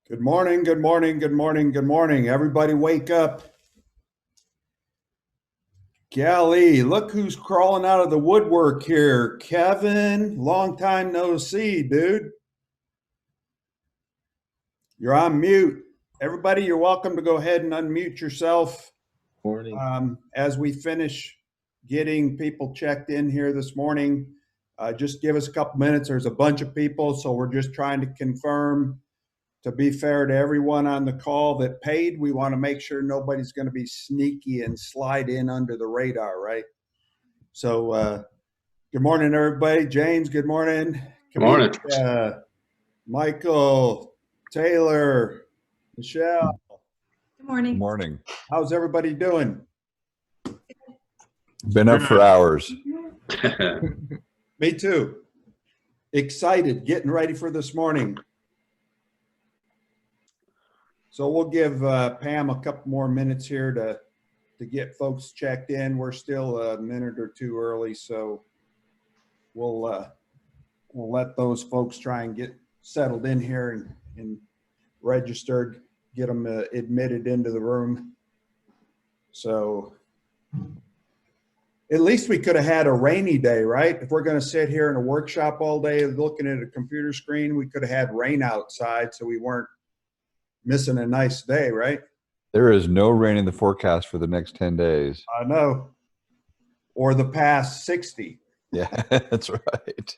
Good morning, good morning, good morning, good morning. Everybody wake up. Golly, look who's crawling out of the woodwork here. Kevin, long time no see, dude. You're on mute. Everybody, you're welcome to go ahead and unmute yourself Morning. as we finish getting people checked in here this morning. Just give us a couple minutes. There's a bunch of people, so we're just trying to confirm. To be fair to everyone on the call that paid, we want to make sure nobody's going to be sneaky and slide in under the radar, right? So, good morning, everybody. James, good morning. Good morning. Michael, Taylor, Michelle. Good morning. Good morning. How's everybody doing? Been up for hours. Me too. Excited, getting ready for this morning. So we'll give Pam a couple more minutes here to get folks checked in. We're still a minute or two early, so we'll let those folks try and get settled in here and registered, get them admitted into the room. So at least we could have had a rainy day, right? If we're going to sit here in a workshop all day looking at a computer screen, we could have had rain outside so we weren't missing a nice day, right? There is no rain in the forecast for the next 10 days. I know. Or the past 60. Yeah, that's right.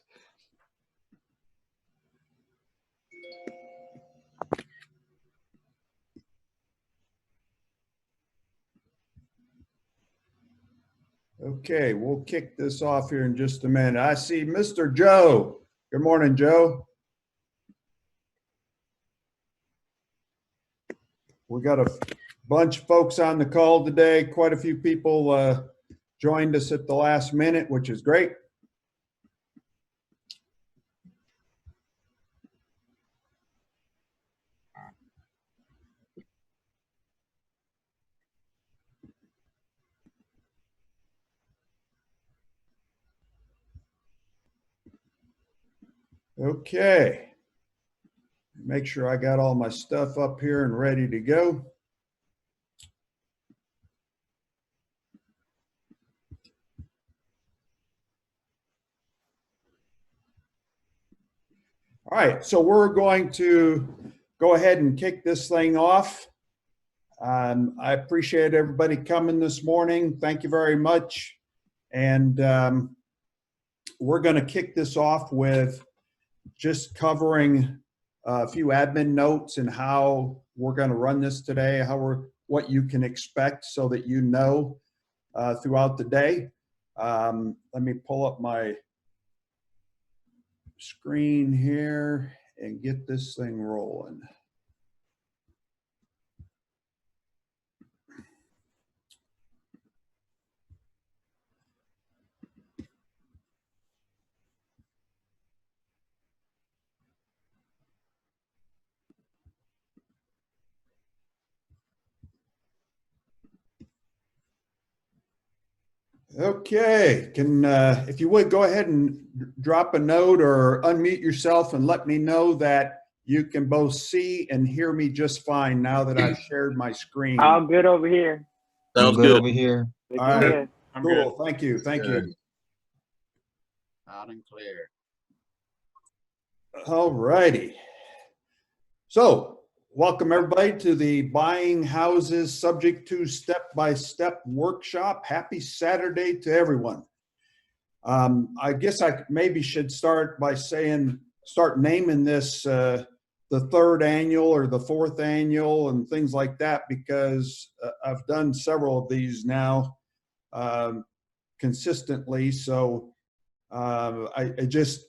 Okay, we'll kick this off here in just a minute. I see Mr. Joe. Good morning, Joe. We got a bunch of folks on the call today. Quite a few people joined us at the last minute, which is great. Okay. Make sure I got all my stuff up here and ready to go. All right, so we're going to go ahead and kick this thing off. I appreciate everybody coming this morning. Thank you very much. And we're going to kick this off with just covering a few admin notes and how we're going to run this today, what you can expect so that you know throughout the day. Let me pull up my screen here and get this thing rolling. Okay, if you would go ahead and drop a note or unmute yourself and let me know that you can both see and hear me just fine now that I've shared my screen. I'm good over here. Sounds good over here. All right, cool. Thank you. Thank you. Loud and clear. All righty. So, welcome everybody to the Buying Houses Subject to Step-by-Step workshop. Happy Saturday to everyone. I guess I maybe should start by start naming this the third annual or the fourth annual and things like that, because I've done several of these now consistently. So this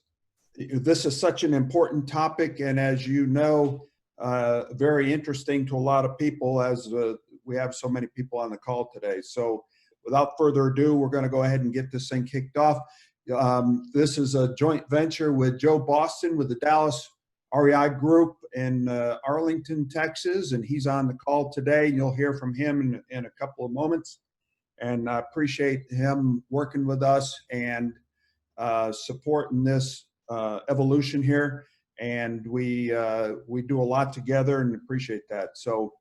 is such an important topic, and as you know, very interesting to a lot of people, as we have so many people on the call today. So without further ado, we're going to go ahead and get this thing kicked off. This is a joint venture with Joe Boston with the Dallas REI Group in Arlington, Texas, and he's on the call today. You'll hear from him in a couple of moments, and I appreciate him working with us and supporting this evolution here. and we do a lot together and appreciate that. So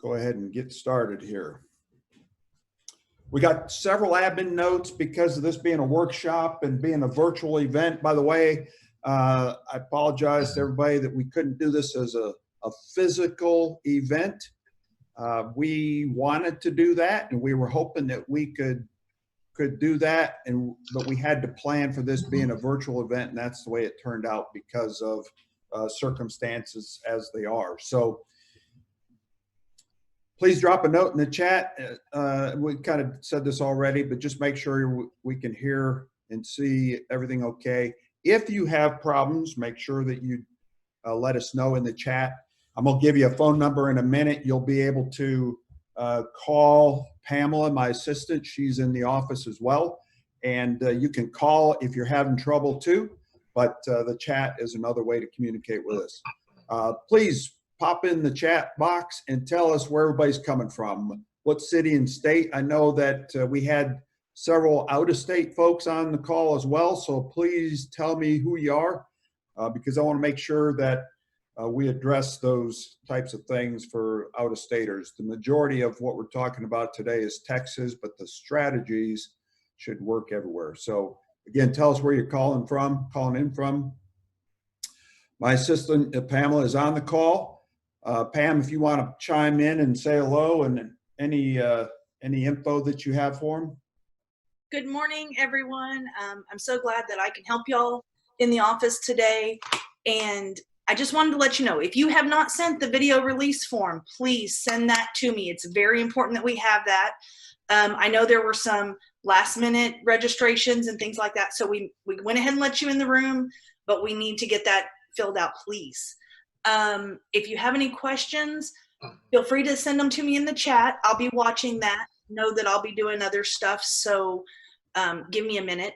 go ahead and get started here. We got several admin notes because of this being a workshop and being a virtual event. By the way, I apologize to everybody that we couldn't do this as a physical event. We wanted to do that, and we were hoping that we could do that, but we had to plan for this being a virtual event, and that's the way it turned out because of circumstances as they are. So please drop a note in the chat. We kind of said this already, but just make sure we can hear and see everything okay. If you have problems, make sure that you let us know in the chat. I'm going to give you a phone number in a minute. You'll be able to call Pamela, my assistant. She's in the office as well. And you can call if you're having trouble too, but the chat is another way to communicate with us. Please pop in the chat box and tell us where everybody's coming from, what city and state. I know that we had several out-of-state folks on the call as well, so please tell me who you are because I want to make sure that we address those types of things for out-of-staters. The majority of what we're talking about today is Texas, but the strategies should work everywhere. So again, tell us where you're calling in from. My assistant, Pamela, is on the call. Pam, if you want to chime in and say hello and any info that you have for them. Good morning, everyone. I'm so glad that I can help y'all in the office today. And I just wanted to let you know, if you have not sent the video release form, please send that to me. It's very important that we have that. I know there were some last minute registrations and things like that. So we went ahead and let you in the room, but we need to get that filled out, please. If you have any questions, feel free to send them to me in the chat. I'll be watching that. Know that I'll be doing other stuff, so give me a minute.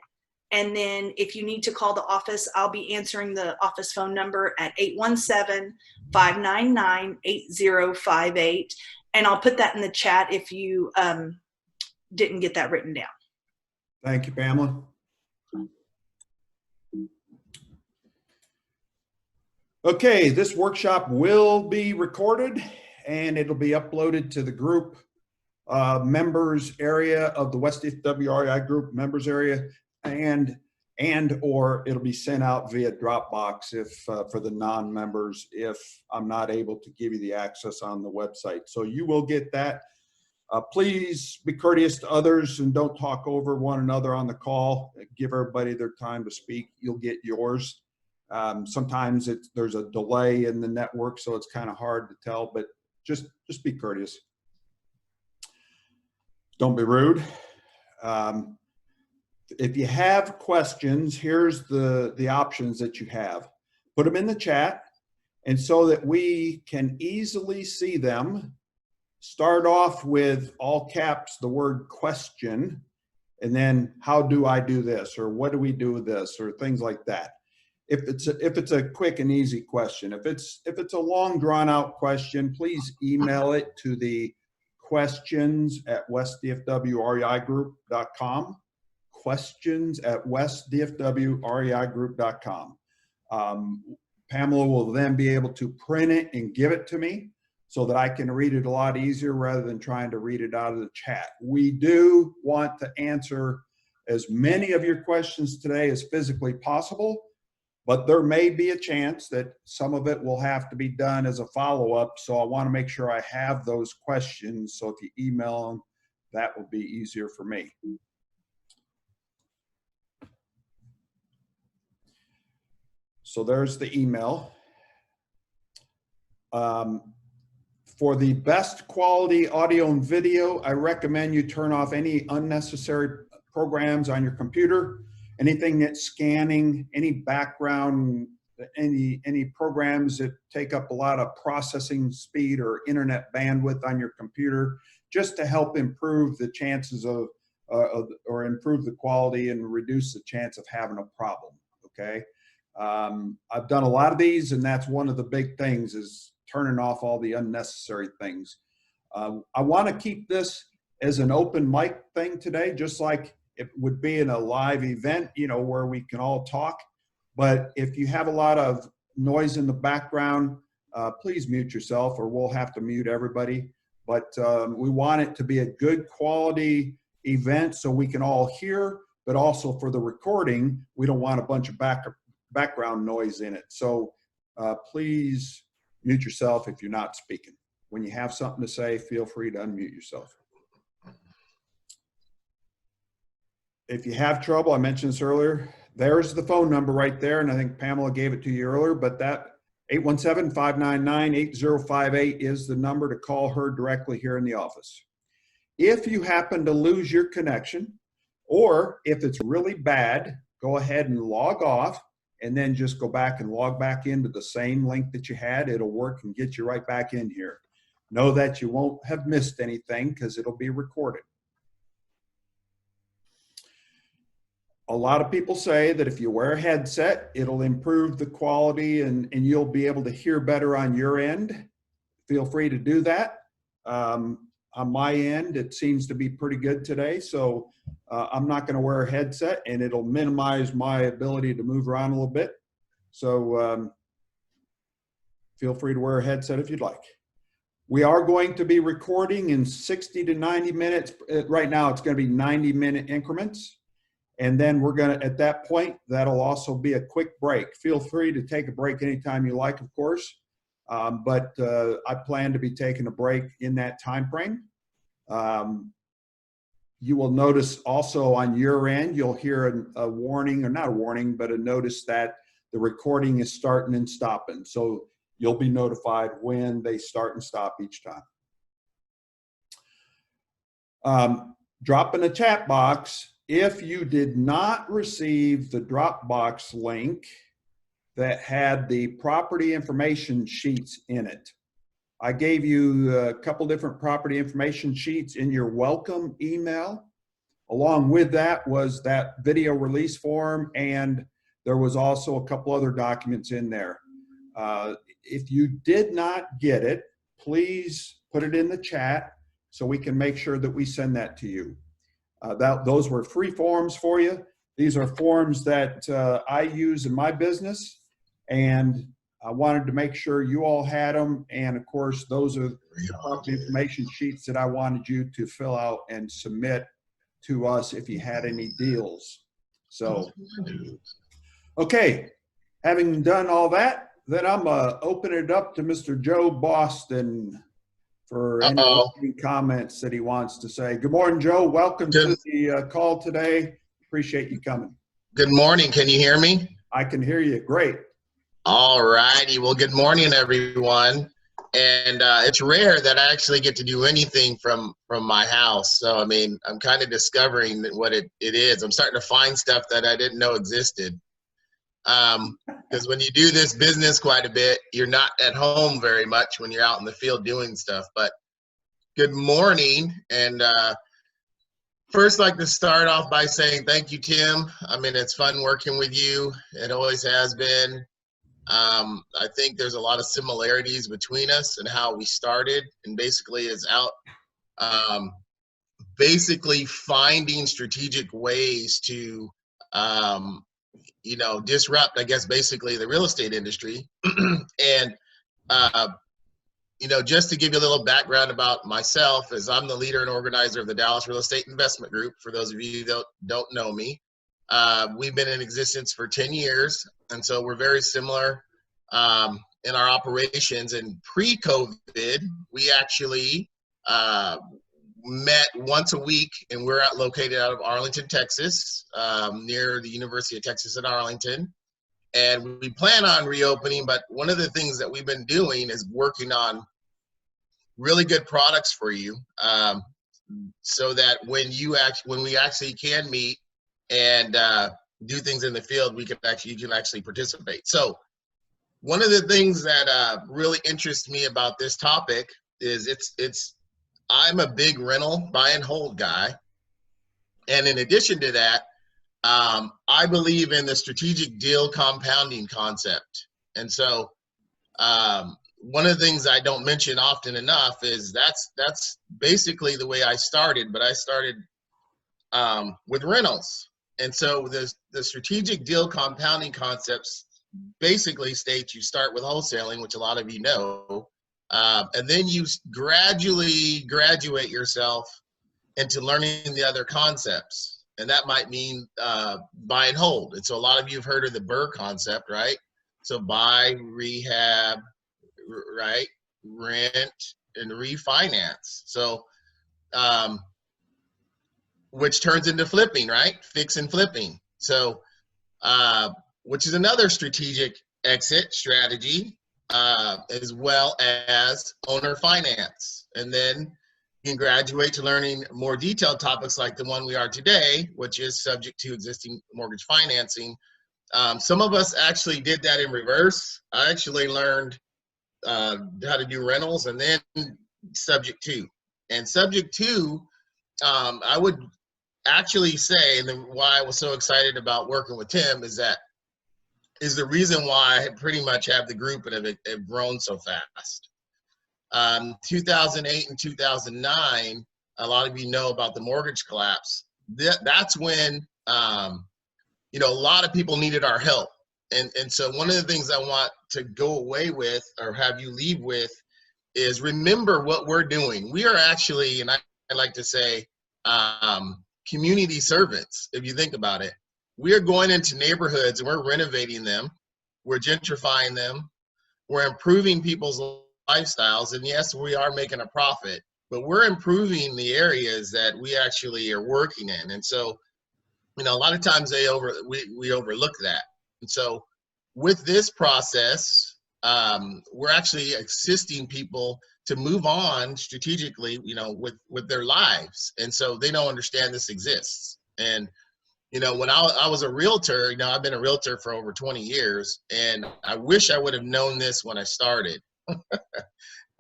And then if you need to call the office, I'll be answering the office phone number at 817-599-8058. And I'll put that in the chat if you didn't get that written down. Thank you, Pamela. Okay, this workshop will be recorded and it'll be uploaded to the group members area of the West DFW REI group members area, and or it'll be sent out via Dropbox if for the non-members if I'm not able to give you the access on the website. So you will get that. Please be courteous to others and don't talk over one another on the call. Give everybody their time to speak. You'll get yours. Sometimes there's a delay in the network, so it's kind of hard to tell, but just be courteous. Don't be rude. If you have questions, here's the options that you have. Put them in the chat, and so that we can easily see them, start off with all caps the word question, and then how do I do this, or what do we do with this, or things like that. If it's a quick and easy question. If it's a long drawn out question, please email it to the questions@westdfwreigroup.com. questions@westdfwreigroup.com. Pamela will then be able to print it and give it to me so that I can read it a lot easier rather than trying to read it out of the chat. We do want to answer as many of your questions today as physically possible, but there may be a chance that some of it will have to be done as a follow-up. So I want to make sure I have those questions. So if you email them, that will be easier for me. So there's the email. For the best quality audio and video, I recommend you turn off any unnecessary programs on your computer. Anything that's scanning, any background, any programs that take up a lot of processing speed or internet bandwidth on your computer, just to help improve the chances of, or improve the quality and reduce the chance of having a problem, okay? I've done a lot of these, and that's one of the big things is turning off all the unnecessary things. I want to keep this as an open mic thing today, just like it would be in a live event, you know, where we can all talk. But if you have a lot of noise in the background, please mute yourself or we'll have to mute everybody. But we want it to be a good quality event so we can all hear, but also for the recording, we don't want a bunch of background noise in it. So please mute yourself if you're not speaking. When you have something to say, feel free to unmute yourself. If you have trouble, I mentioned this earlier, there's the phone number right there, and I think Pamela gave it to you earlier, but that 817-599-8058 is the number to call her directly here in the office. If you happen to lose your connection, or if it's really bad, go ahead and log off and then just go back and log back into the same link that you had. It'll work and get you right back in here. Know that you won't have missed anything because it'll be recorded. A lot of people say that if you wear a headset, it'll improve the quality and you'll be able to hear better on your end. Feel free to do that. On my end, it seems to be pretty good today. So I'm not going to wear a headset and it'll minimize my ability to move around a little bit. So feel free to wear a headset if you'd like. We are going to be recording in 60 to 90 minutes. Right now, it's going to be 90-minute increments. And then we're going to, at that point, that'll also be a quick break. Feel free to take a break anytime you like, of course. But I plan to be taking a break in that time frame. You will notice also on your end, you'll hear a warning, or not a warning, but a notice that the recording is starting and stopping. So you'll be notified when they start and stop each time. Drop in a chat box if you did not receive the Dropbox link that had the property information sheets in it. I gave you a couple different property information sheets in your welcome email. Along with that was that video release form, and there was also a couple other documents in there. If you did not get it, please put it in the chat so we can make sure that we send that to you. Those were free forms for you. These are forms that I use in my business, and I wanted to make sure you all had them. And of course, those are the property information sheets that I wanted you to fill out and submit to us if you had any deals. So, okay, having done all that, then I'm gonna open it up to Mr. Joe Boston for any opening comments that he wants to say. Good morning, Joe. Welcome to the call today. Appreciate you coming. Good morning. Can you hear me? I can hear you. Great. All righty. Well, good morning, everyone. And it's rare that I actually get to do anything from my house. So, I mean, I'm kind of discovering what it is. I'm starting to find stuff that I didn't know existed. Because when you do this business quite a bit, you're not at home very much when you're out in the field doing stuff. But good morning. And first, I'd like to start off by saying thank you, Tim. I mean, it's fun working with you. It always has been. I think there's a lot of similarities between us and how we started, and basically is out basically finding strategic ways to you know, disrupt, I guess, basically the real estate industry. And you know, just to give you a little background about myself, is I'm the leader and organizer of the Dallas Real Estate Investment Group. For those of you that don't know me, we've been in existence for 10 years, and so we're very similar in our operations. And pre-COVID, we actually met once a week, and we're located out of Arlington, Texas, near the University of Texas at Arlington. And we plan on reopening, but one of the things that we've been doing is working on really good products for you, so that when we actually can meet and do things in the field, you can actually participate. So one of the things that really interests me about this topic is I'm a big rental buy and hold guy. And in addition to that, I believe in the strategic deal compounding concept. And so one of the things I don't mention often enough is that's basically the way I started. But I started with rentals. And so the strategic deal compounding concepts basically state you start with wholesaling, which a lot of you know, and then you gradually graduate yourself into learning the other concepts. And that might mean buy and hold. And so a lot of you have heard of the BRRRR concept, right? So buy, rehab, right? Rent, and refinance. So, which turns into flipping, right? Fix and flipping. So, which is another strategic exit strategy, as well as owner finance. And then you can graduate to learning more detailed topics like the one we are today, which is subject to existing mortgage financing. Some of us actually did that in reverse. I actually learned how to do rentals and then subject to. And subject to, I would actually say, and why I was so excited about working with Tim is the reason why I pretty much have the group and have grown so fast. 2008 and 2009, a lot of you know about the mortgage collapse. That's when, you know, a lot of people needed our help. And so one of the things I want to go away with or have you leave with is remember what we're doing. We are actually, and I like to say, community servants, if you think about it. We are going into neighborhoods and we're renovating them. We're gentrifying them. We're improving people's lifestyles. And yes, we are making a profit, but we're improving the areas that we actually are working in. And so, you know, a lot of times we overlook that. And so with this process, we're actually assisting people to move on strategically, you know, with their lives. And so they don't understand this exists. And, you know, when I was a realtor, you know, I've been a realtor for over 20 years, and I wish I would have known this when I started.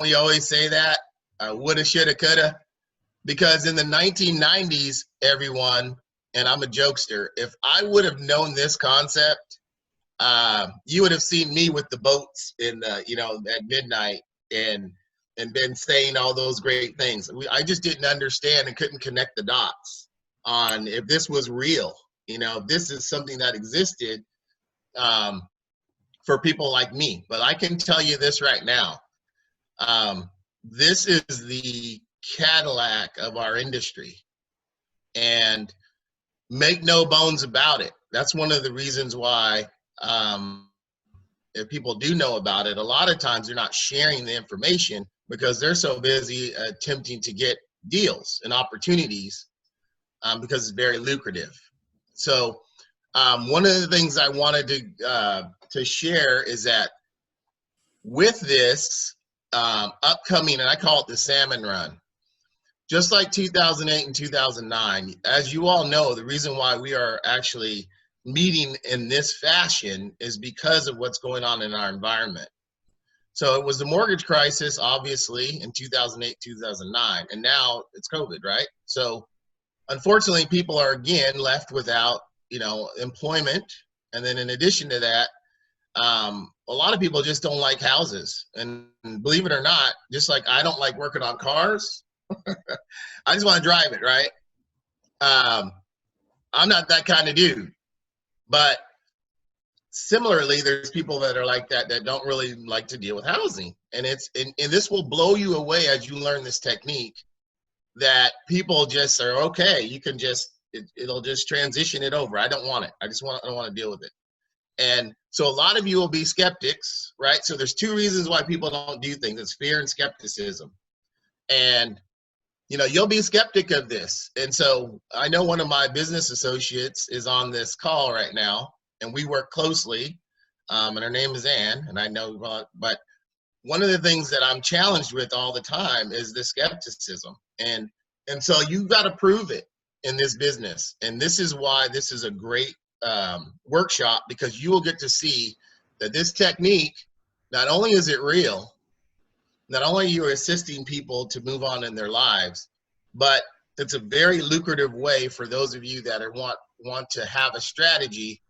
We always say that, woulda, shoulda, coulda, because in the 1990s, everyone, and I'm a jokester, if I would have known this concept, you would have seen me with the boats in, you know, at midnight and been saying all those great things. I just didn't understand and couldn't connect the dots on if this was real, you know, if this is something that existed for people like me. But I can tell you this right now, this is the Cadillac of our industry, and make no bones about it. That's one of the reasons why, if people do know about it, a lot of times they're not sharing the information because they're so busy attempting to get deals and opportunities, because it's very lucrative. So one of the things I wanted to share is that with this upcoming, and I call it the salmon run, just like 2008 and 2009, as you all know, the reason why we are actually meeting in this fashion is because of what's going on in our environment. So it was the mortgage crisis, obviously, in 2008, 2009, and now it's COVID, right? So unfortunately, people are again left without, you know, employment. And then in addition to that, a lot of people just don't like houses. And believe it or not, just like I don't like working on cars, I just want to drive it, right? I'm not that kind of dude. But similarly, there's people that are like that don't really like to deal with housing. And this will blow you away as you learn this technique, that people just are, okay, you can just, it'll just transition it over. I don't want it. I don't want to deal with it. And so a lot of you will be skeptics, right? So there's two reasons why people don't do things. It's fear and skepticism. And, you know, you'll be a skeptic of this. And so I know one of my business associates is on this call right now, and we work closely, and her name is Ann, and I know, but one of the things that I'm challenged with all the time is the skepticism. And so you've got to prove it in this business. And this is why this is a great workshop, because you will get to see that this technique, not only is it real, not only are you assisting people to move on in their lives, but it's a very lucrative way for those of you that want to have a strategy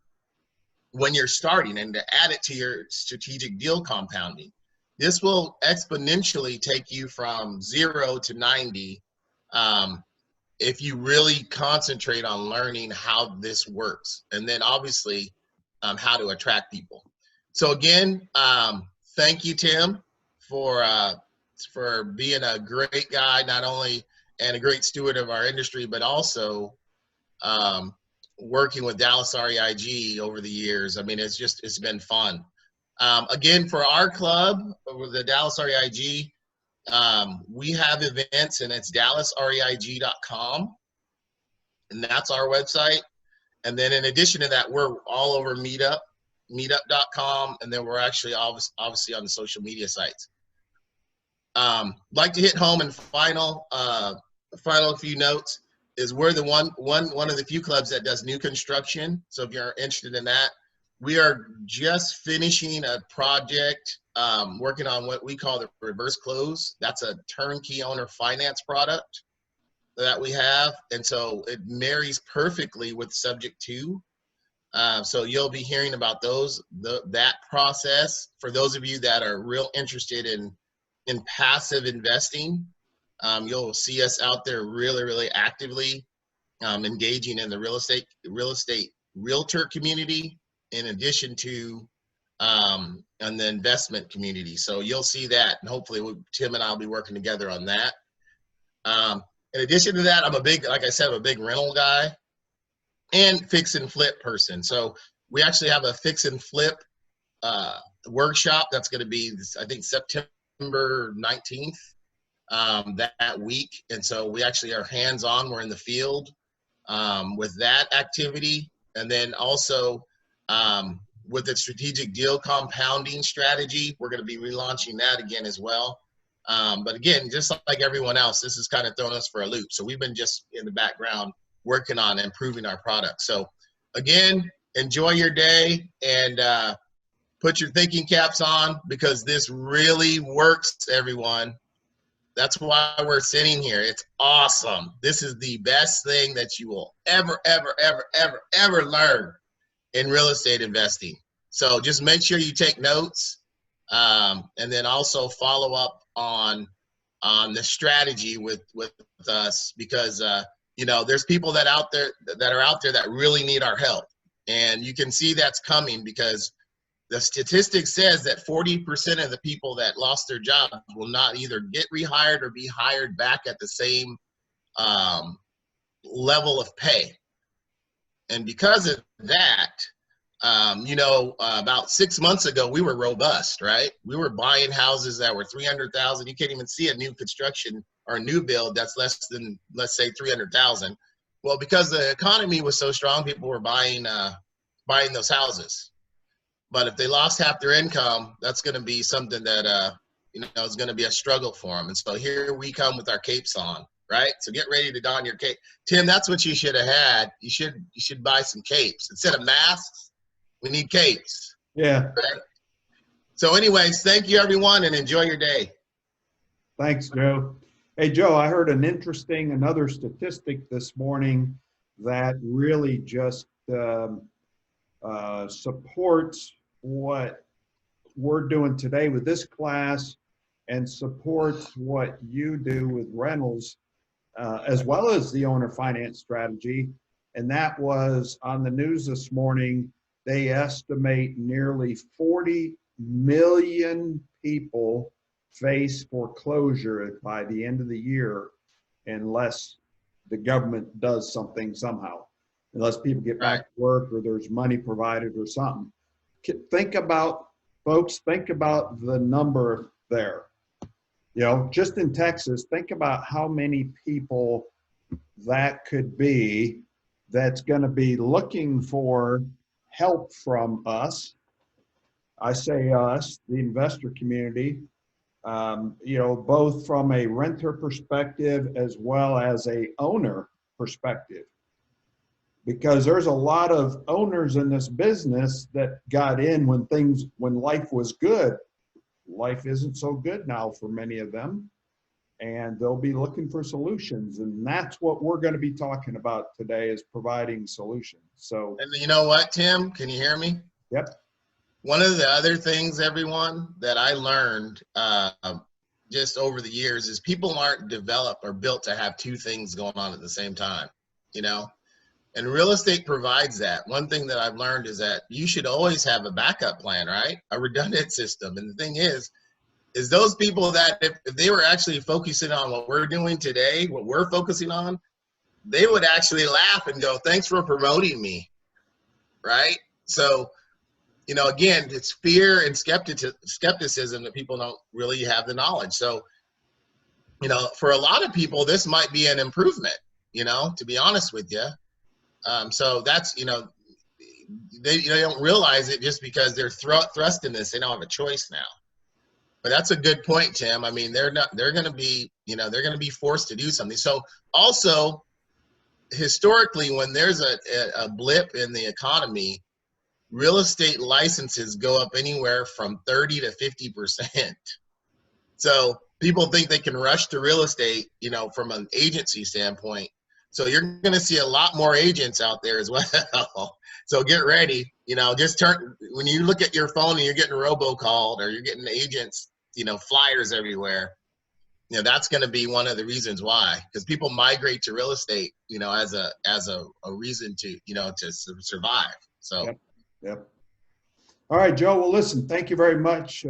when you're starting and to add it to your strategic deal compounding. This will exponentially take you from 0 to 90 if you really concentrate on learning how this works, and then obviously how to attract people. So again, thank you, Tim, for being a great guy, not only and a great steward of our industry, but also working with Dallas REIG over the years. I mean, it's been fun. Again, for our club, with the Dallas REIG, we have events, and it's dallasreig.com, and that's our website. And then in addition to that, we're all over Meetup, meetup.com, and then we're actually obviously on the social media sites. Like to hit home and final few notes is we're the one of the few clubs that does new construction. So if you're interested in that, we are just finishing a project, working on what we call the reverse close. That's a turnkey owner finance product that we have, and so it marries perfectly with subject to. So you'll be hearing about that process. For those of you that are real interested in passive investing, you'll see us out there really actively engaging in the real estate realtor community, in addition to and the investment community. So you'll see that, and hopefully Tim and I'll be working together on that. In addition to that, like I said, I'm a big rental guy and fix and flip person. So we actually have a fix and flip workshop that's going to be, I think, September 19th that week. And so we actually are hands-on. We're in the field with that activity. And then also with the strategic deal compounding strategy, we're going to be relaunching that again as well. But again, just like everyone else, this has kind of thrown us for a loop. So we've been just in the background working on improving our product. So again, enjoy your day, and put your thinking caps on, because this really works, everyone. That's why we're sitting here. It's awesome. This is the best thing that you will ever learn in real estate investing. So just make sure you take notes, and then also follow up on the strategy with us, because there's people that are out there that really need our help, and you can see that's coming, because the statistic says that 40% of the people that lost their jobs will not either get rehired or be hired back at the same level of pay. And because of that, about 6 months ago, we were robust, right? We were buying houses that were 300,000. You can't even see a new construction or a new build that's less than, let's say, 300,000. Well, because the economy was so strong, people were buying those houses. But if they lost half their income, that's going to be something that is going to be a struggle for them. And so here we come with our capes on, right? So get ready to don your cape. Tim, that's what you should have had. You should buy some capes instead of masks. We need capes. Yeah. Right? So anyways, thank you, everyone, and enjoy your day. Thanks, Joe. Hey, Joe, I heard another statistic this morning that really just supports what we're doing today with this class, and supports what you do with rentals, as well as the owner finance strategy. And that was on the news this morning. They estimate nearly 40 million people face foreclosure by the end of the year, unless the government does something somehow, unless people get back to work or there's money provided or something. Think about, folks, think about the number there. Just in Texas, think about how many people that could be that's going to be looking for help from us. I say us, the investor community, both from a renter perspective as well as a owner perspective. Because there's a lot of owners in this business that got in when life was good. Life isn't so good now for many of them, and they'll be looking for solutions. And that's what we're going to be talking about today, is providing solutions. So, and you know what, Tim, can you hear me? Yep. One of the other things, everyone, that I learned just over the years is people aren't developed or built to have two things going on at the same time, you know? And real estate provides that. One thing that I've learned is that you should always have a backup plan, right? A redundant system. And the thing is those people that if they were actually focusing on what we're doing today, what we're focusing on, they would actually laugh and go, thanks for promoting me, right? So, you know, again, it's fear and skepticism that people don't really have the knowledge. So, you know, for a lot of people, this might be an improvement, you know, to be honest with you. So that's, you know, they don't realize it just because they're thrust in this. They don't have a choice now. But that's a good point, Tim. I mean, they're going to be, you know, they're going to be forced to do something. So also, historically, when there's a blip in the economy, real estate licenses go up anywhere from 30 to 50%. So people think they can rush to real estate, you know, from an agency standpoint. So you're going to see a lot more agents out there as well. So get ready, you know, just when you look at your phone and you're getting robocalled or you're getting agents, you know, flyers everywhere, you know, that's going to be one of the reasons why, because people migrate to real estate, you know, as a reason to, you know, to survive. So. Yep. All right, Joe. Well, listen, thank you very much.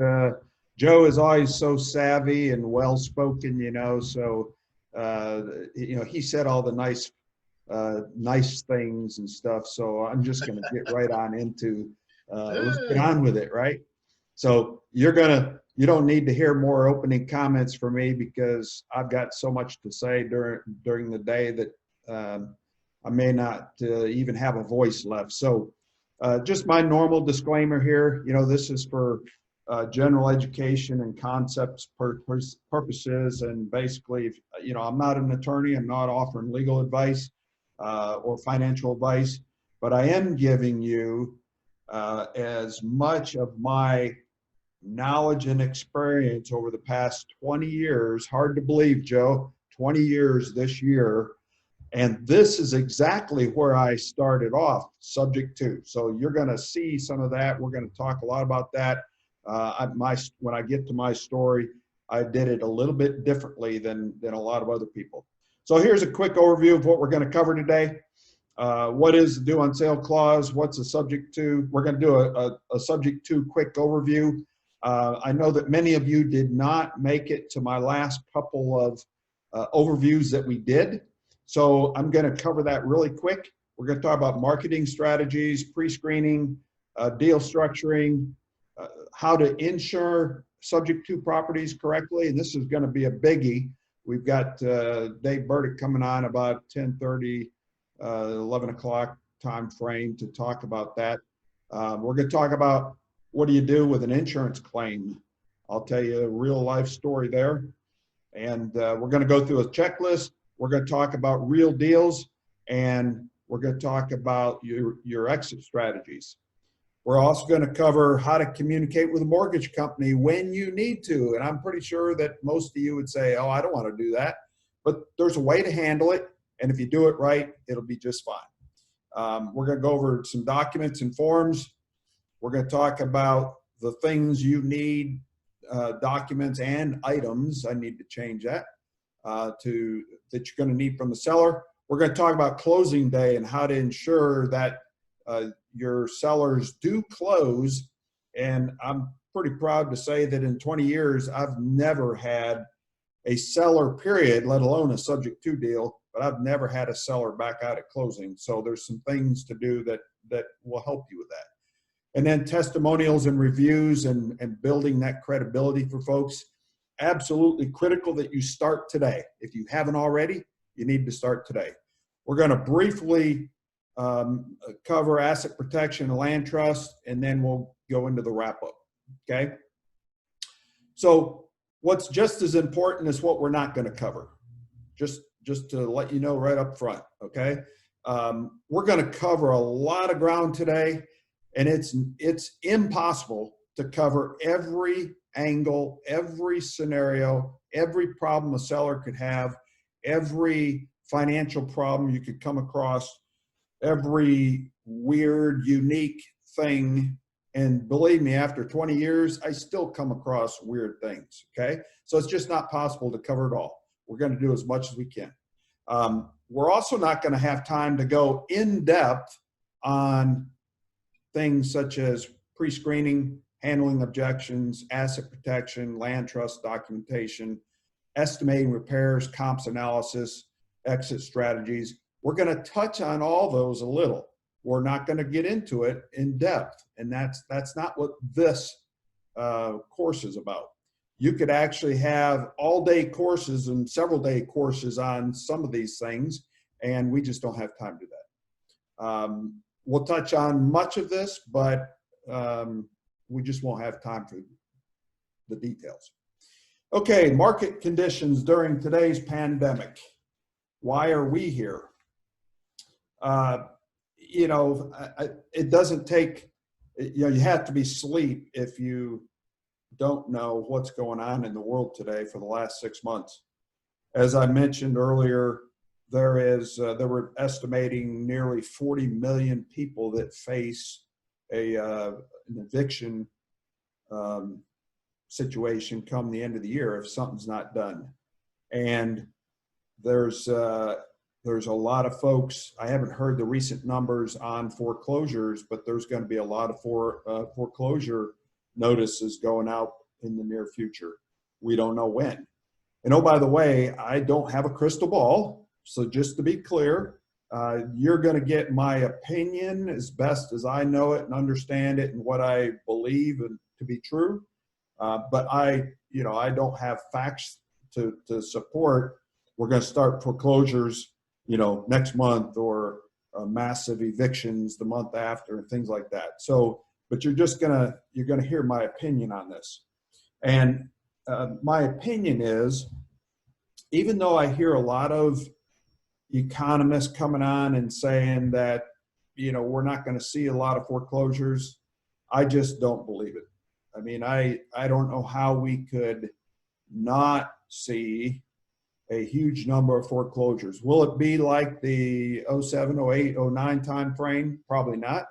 Joe is always so savvy and well-spoken, you know, so, you know, he said all the nice things and stuff. So I'm just going to get right on into, let's get on with it, right? So you don't need to hear more opening comments from me because I've got so much to say during the day that I may not even have a voice left. So just my normal disclaimer here, you know, this is for general education and concepts purposes. And basically, you know, I'm not an attorney. I'm not offering legal advice or financial advice, but I am giving you as much of my knowledge and experience over the past 20 years. Hard to believe, Joe, 20 years this year. And this is exactly where I started off, subject to. So you're going to see some of that. We're going to talk a lot about that. When I get to my story, I did it a little bit differently than a lot of other people. So here's a quick overview of what we're going to cover today. What is the due on sale clause? What's a subject to? We're going to do a subject to quick overview. I know that many of you did not make it to my last couple of overviews that we did. So I'm going to cover that really quick. We're going to talk about marketing strategies, pre-screening, deal structuring, how to insure subject to properties correctly. And this is going to be a biggie. We've got Dave Burdick coming on about 10:30, 11 o'clock time frame to talk about that. We're going to talk about what do you do with an insurance claim. I'll tell you a real life story there. And we're going to go through a checklist. We're going to talk about real deals, and we're going to talk about your exit strategies. We're also going to cover how to communicate with a mortgage company when you need to. And I'm pretty sure that most of you would say, oh, I don't want to do that. But there's a way to handle it. And if you do it right, it'll be just fine. We're going to go over some documents and forms. We're going to talk about the things you need, documents and items. I need to change that that you're going to need from the seller. We're going to talk about closing day and how to ensure that your sellers do close. And I'm pretty proud to say that in 20 years, I've never had a seller period, let alone a subject to deal, but I've never had a seller back out at closing. So there's some things to do that will help you with that. And then testimonials and reviews and building that credibility for folks. Absolutely critical that you start today. If you haven't already, you need to start today. We're going to briefly cover asset protection and land trust, and then we'll go into the wrap up. Okay. So what's just as important as what we're not going to cover, just to let you know right up front. Okay. We're going to cover a lot of ground today, and it's impossible to cover every angle, every scenario, every problem a seller could have, every financial problem you could come across, every weird, unique thing And believe me, after 20 years, I still come across weird things, okay? So it's just not possible to cover it all. We're gonna do as much as we can. We're also not gonna have time to go in depth on things such as pre-screening, handling objections, asset protection, land trust documentation, estimating repairs, comps analysis, exit strategies. We're going to touch on all those a little. We're not going to get into it in depth, and that's not what this course is about. You could actually have all-day courses and several-day courses on some of these things, and we just don't have time to do that. We'll touch on much of this, but we just won't have time for the details. Okay, market conditions during today's pandemic. Why are we here? You know, it doesn't take, you know, you have to be asleep if you don't know what's going on in the world today for the last 6 months. As I mentioned earlier, they were estimating nearly 40 million people that face an eviction situation come the end of the year if something's not done. And there's a lot of folks, I haven't heard the recent numbers on foreclosures, but there's going to be a lot of foreclosure notices going out in the near future. We don't know when. And oh, by the way, I don't have a crystal ball. So just to be clear, you're going to get my opinion as best as I know it and understand it and what I believe to be true. But I don't have facts to support. We're going to start foreclosures, next month, or massive evictions the month after, and things like that. So, but you're going to hear my opinion on this. And my opinion is, even though I hear a lot of economists coming on and saying that, we're not going to see a lot of foreclosures, I just don't believe it. I mean, I don't know how we could not see a huge number of foreclosures. Will it be like the 07, 08, 09 time frame? Probably not.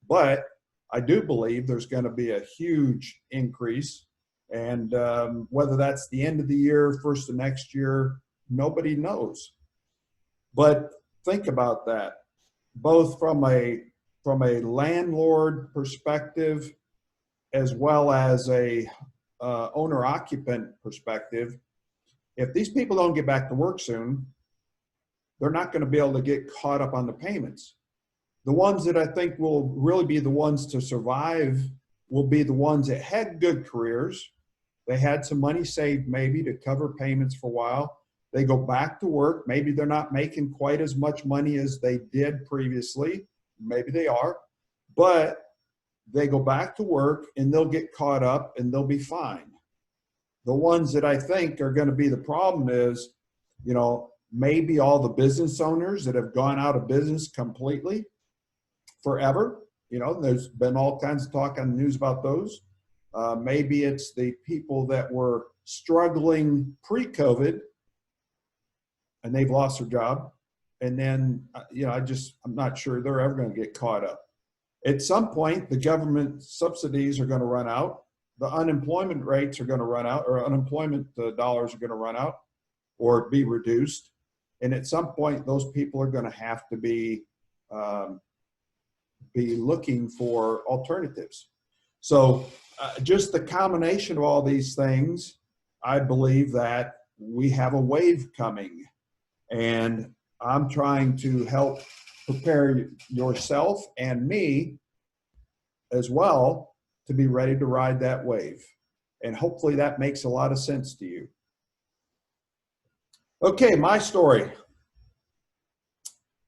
But I do believe there's going to be a huge increase. And whether that's the end of the year, first of next year, nobody knows. But think about that, both from a landlord perspective as well as a owner-occupant perspective. If these people don't get back to work soon, they're not going to be able to get caught up on the payments. The ones that I think will really be the ones to survive will be the ones that had good careers. They had some money saved maybe to cover payments for a while. They go back to work. Maybe they're not making quite as much money as they did previously. Maybe they are, but they go back to work and they'll get caught up and they'll be fine. The ones that I think are going to be the problem is, maybe all the business owners that have gone out of business completely forever. There's been all kinds of talk on the news about those. Maybe it's the people that were struggling pre-COVID and they've lost their job. And then, I'm not sure they're ever going to get caught up. At some point, the government subsidies are going to run out. The unemployment rates are going to run out, or unemployment dollars are going to run out or be reduced. And at some point, those people are going to have to be looking for alternatives. So just the combination of all these things, I believe that we have a wave coming. And I'm trying to help prepare yourself and me as well to be ready to ride that wave. And hopefully that makes a lot of sense to you. Okay, my story.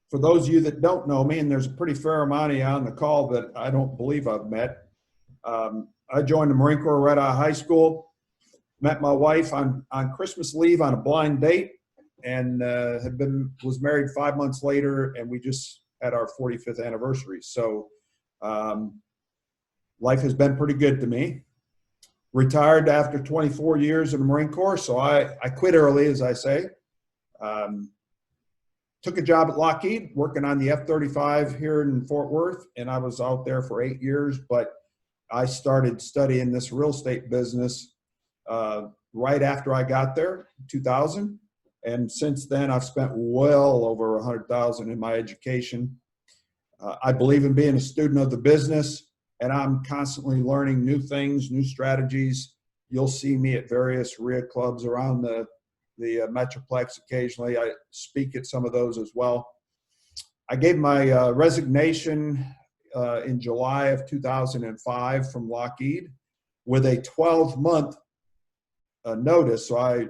For those of you that don't know me, and there's a pretty fair amount of you on the call that I don't believe I've met, I joined the Marine Corps right out of high school, met my wife on Christmas leave on a blind date, and was married 5 months later, and we just had our 45th anniversary. So life has been pretty good to me. Retired after 24 years in the Marine Corps, so I quit early, as I say. Took a job at Lockheed, working on the F-35 here in Fort Worth, and I was out there for 8 years, but I started studying this real estate business right after I got there, 2000. And since then, I've spent well over 100,000 in my education. I believe in being a student of the business, and I'm constantly learning new things, new strategies. You'll see me at various REI clubs around the Metroplex occasionally. I speak at some of those as well. I gave my resignation in July of 2005 from Lockheed with a 12-month notice. So I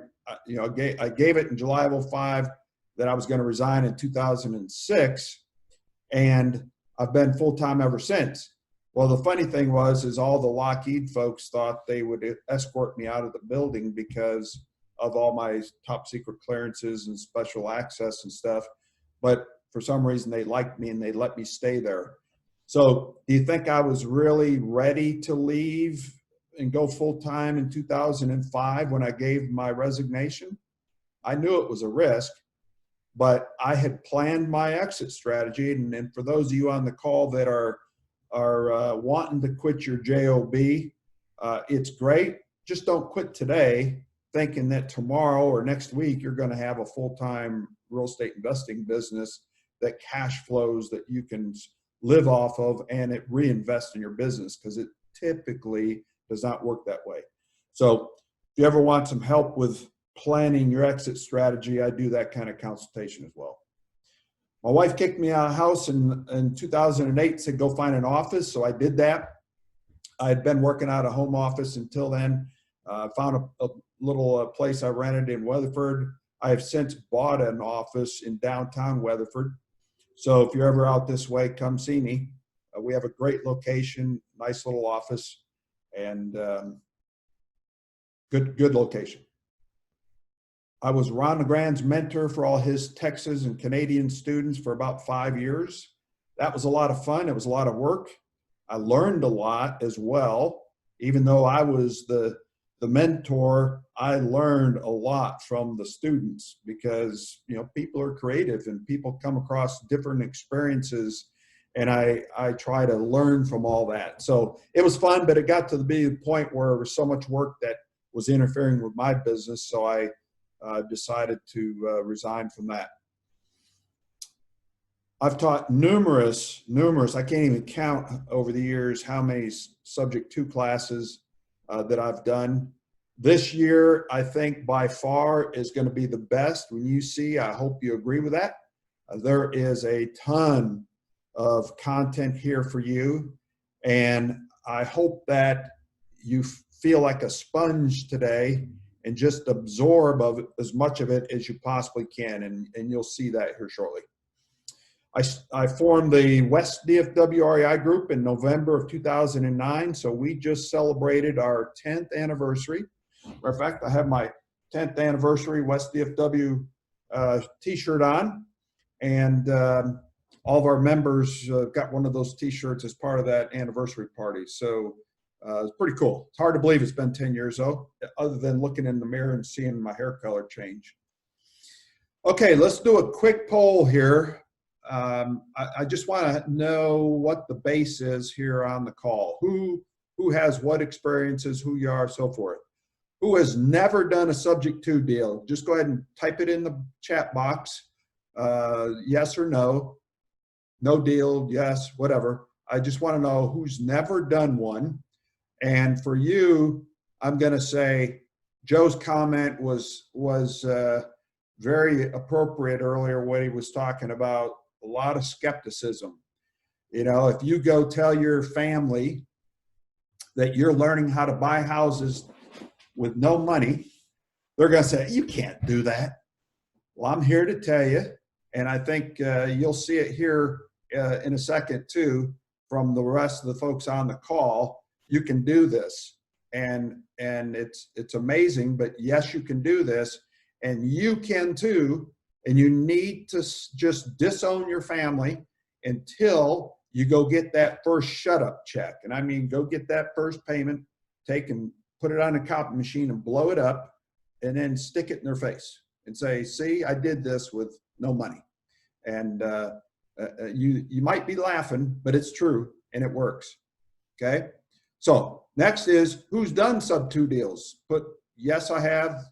gave it in July of 05 that I was going to resign in 2006, and I've been full-time ever since. Well, the funny thing is all the Lockheed folks thought they would escort me out of the building because of all my top secret clearances and special access and stuff. But for some reason, they liked me and they let me stay there. So do you think I was really ready to leave and go full-time in 2005 when I gave my resignation? I knew it was a risk, but I had planned my exit strategy. And for those of you on the call that are wanting to quit your job, it's great. Just don't quit today thinking that tomorrow or next week you're going to have a full-time real estate investing business that cash flows that you can live off of and it reinvest in your business, because it typically does not work that way. So if you ever want some help with planning your exit strategy, I do that kind of consultation as well. My wife kicked me out of the house in 2008, said go find an office. So I did that. I had been working out of home office until then. Found a little place I rented in Weatherford. I have since bought an office in downtown Weatherford. So if you're ever out this way, come see me. We have a great location, nice little office, and good location. I was Ron LeGrand's mentor for all his Texas and Canadian students for about 5 years. That was a lot of fun. It was a lot of work. I learned a lot as well. Even though I was the mentor, I learned a lot from the students because, you know, people are creative and people come across different experiences, and I try to learn from all that. So it was fun, but it got to be the point where there was so much work that was interfering with my business. So I decided to resign from that. I've taught numerous, I can't even count over the years how many subject to classes that I've done. This year, I think by far is going to be the best. When you see, I hope you agree with that. There is a ton of content here for you, and I hope that you feel like a sponge today and just absorb of as much of it as you possibly can, and you'll see that here shortly. I formed the West DFW REI group in November of 2009, so we just celebrated our 10th anniversary. Matter of fact, I have my 10th anniversary West DFW t-shirt on, and all of our members got one of those t-shirts as part of that anniversary party. So it's pretty cool. It's hard to believe it's been 10 years though, other than looking in the mirror and seeing my hair color change. Okay, let's do a quick poll here. I just want to know what the base is here on the call. Who has what experiences, who you are, so forth. Who has never done a subject to deal? Just go ahead and type it in the chat box. Yes or no. No deal, yes, whatever. I just want to know who's never done one. And for you, I'm going to say Joe's comment was very appropriate earlier when he was talking about a lot of skepticism. You know, if you go tell your family that you're learning how to buy houses with no money, they're going to say, you can't do that. Well, I'm here to tell you, and I think you'll see it here in a second too from the rest of the folks on the call. You can do this, and it's amazing, but yes, you can do this, and you can too. And you need to just disown your family until you go get that first shut up check. And I mean, go get that first payment, take and put it on a copy machine and blow it up, and then stick it in their face and say, see, I did this with no money. And you might be laughing, but it's true and it works. Okay. So next is who's done sub 2 deals? Put yes, I have,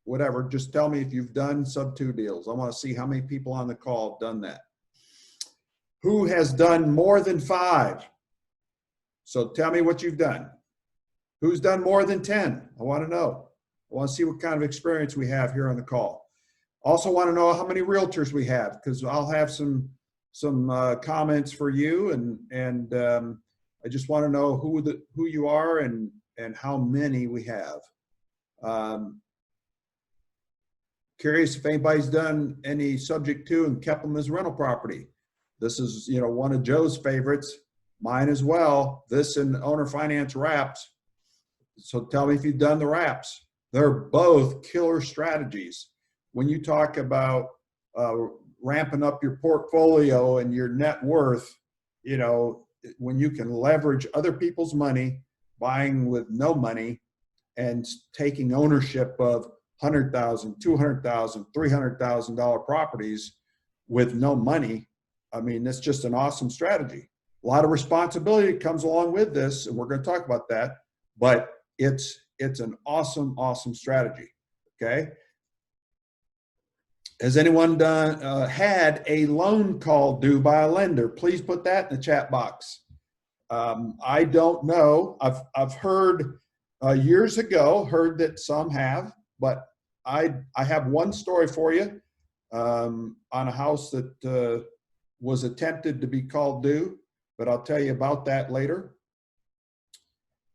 whatever. Just tell me if you've done sub 2 deals. I want to see how many people on the call have done that. Who has done more than 5? So tell me what you've done. Who's done more than 10? I want to know. I want to see what kind of experience we have here on the call. Also want to know how many realtors we have, because I'll have some comments for you, and I just want to know who you are and how many we have. Curious if anybody's done any subject to and kept them as rental property. This is, you know, one of Joe's favorites, mine as well. This and owner finance wraps. So tell me if you've done the wraps. They're both killer strategies. When you talk about ramping up your portfolio and your net worth, you know, when you can leverage other people's money, buying with no money, and taking ownership of $100,000, $200,000, $300,000 properties with no money, I mean, that's just an awesome strategy. A lot of responsibility comes along with this, and we're going to talk about that, but it's an awesome, awesome strategy, okay? Has anyone had a loan call due by a lender? Please put that in the chat box. I don't know. I've heard years ago, heard that some have, but I have one story for you on a house that was attempted to be called due, but I'll tell you about that later.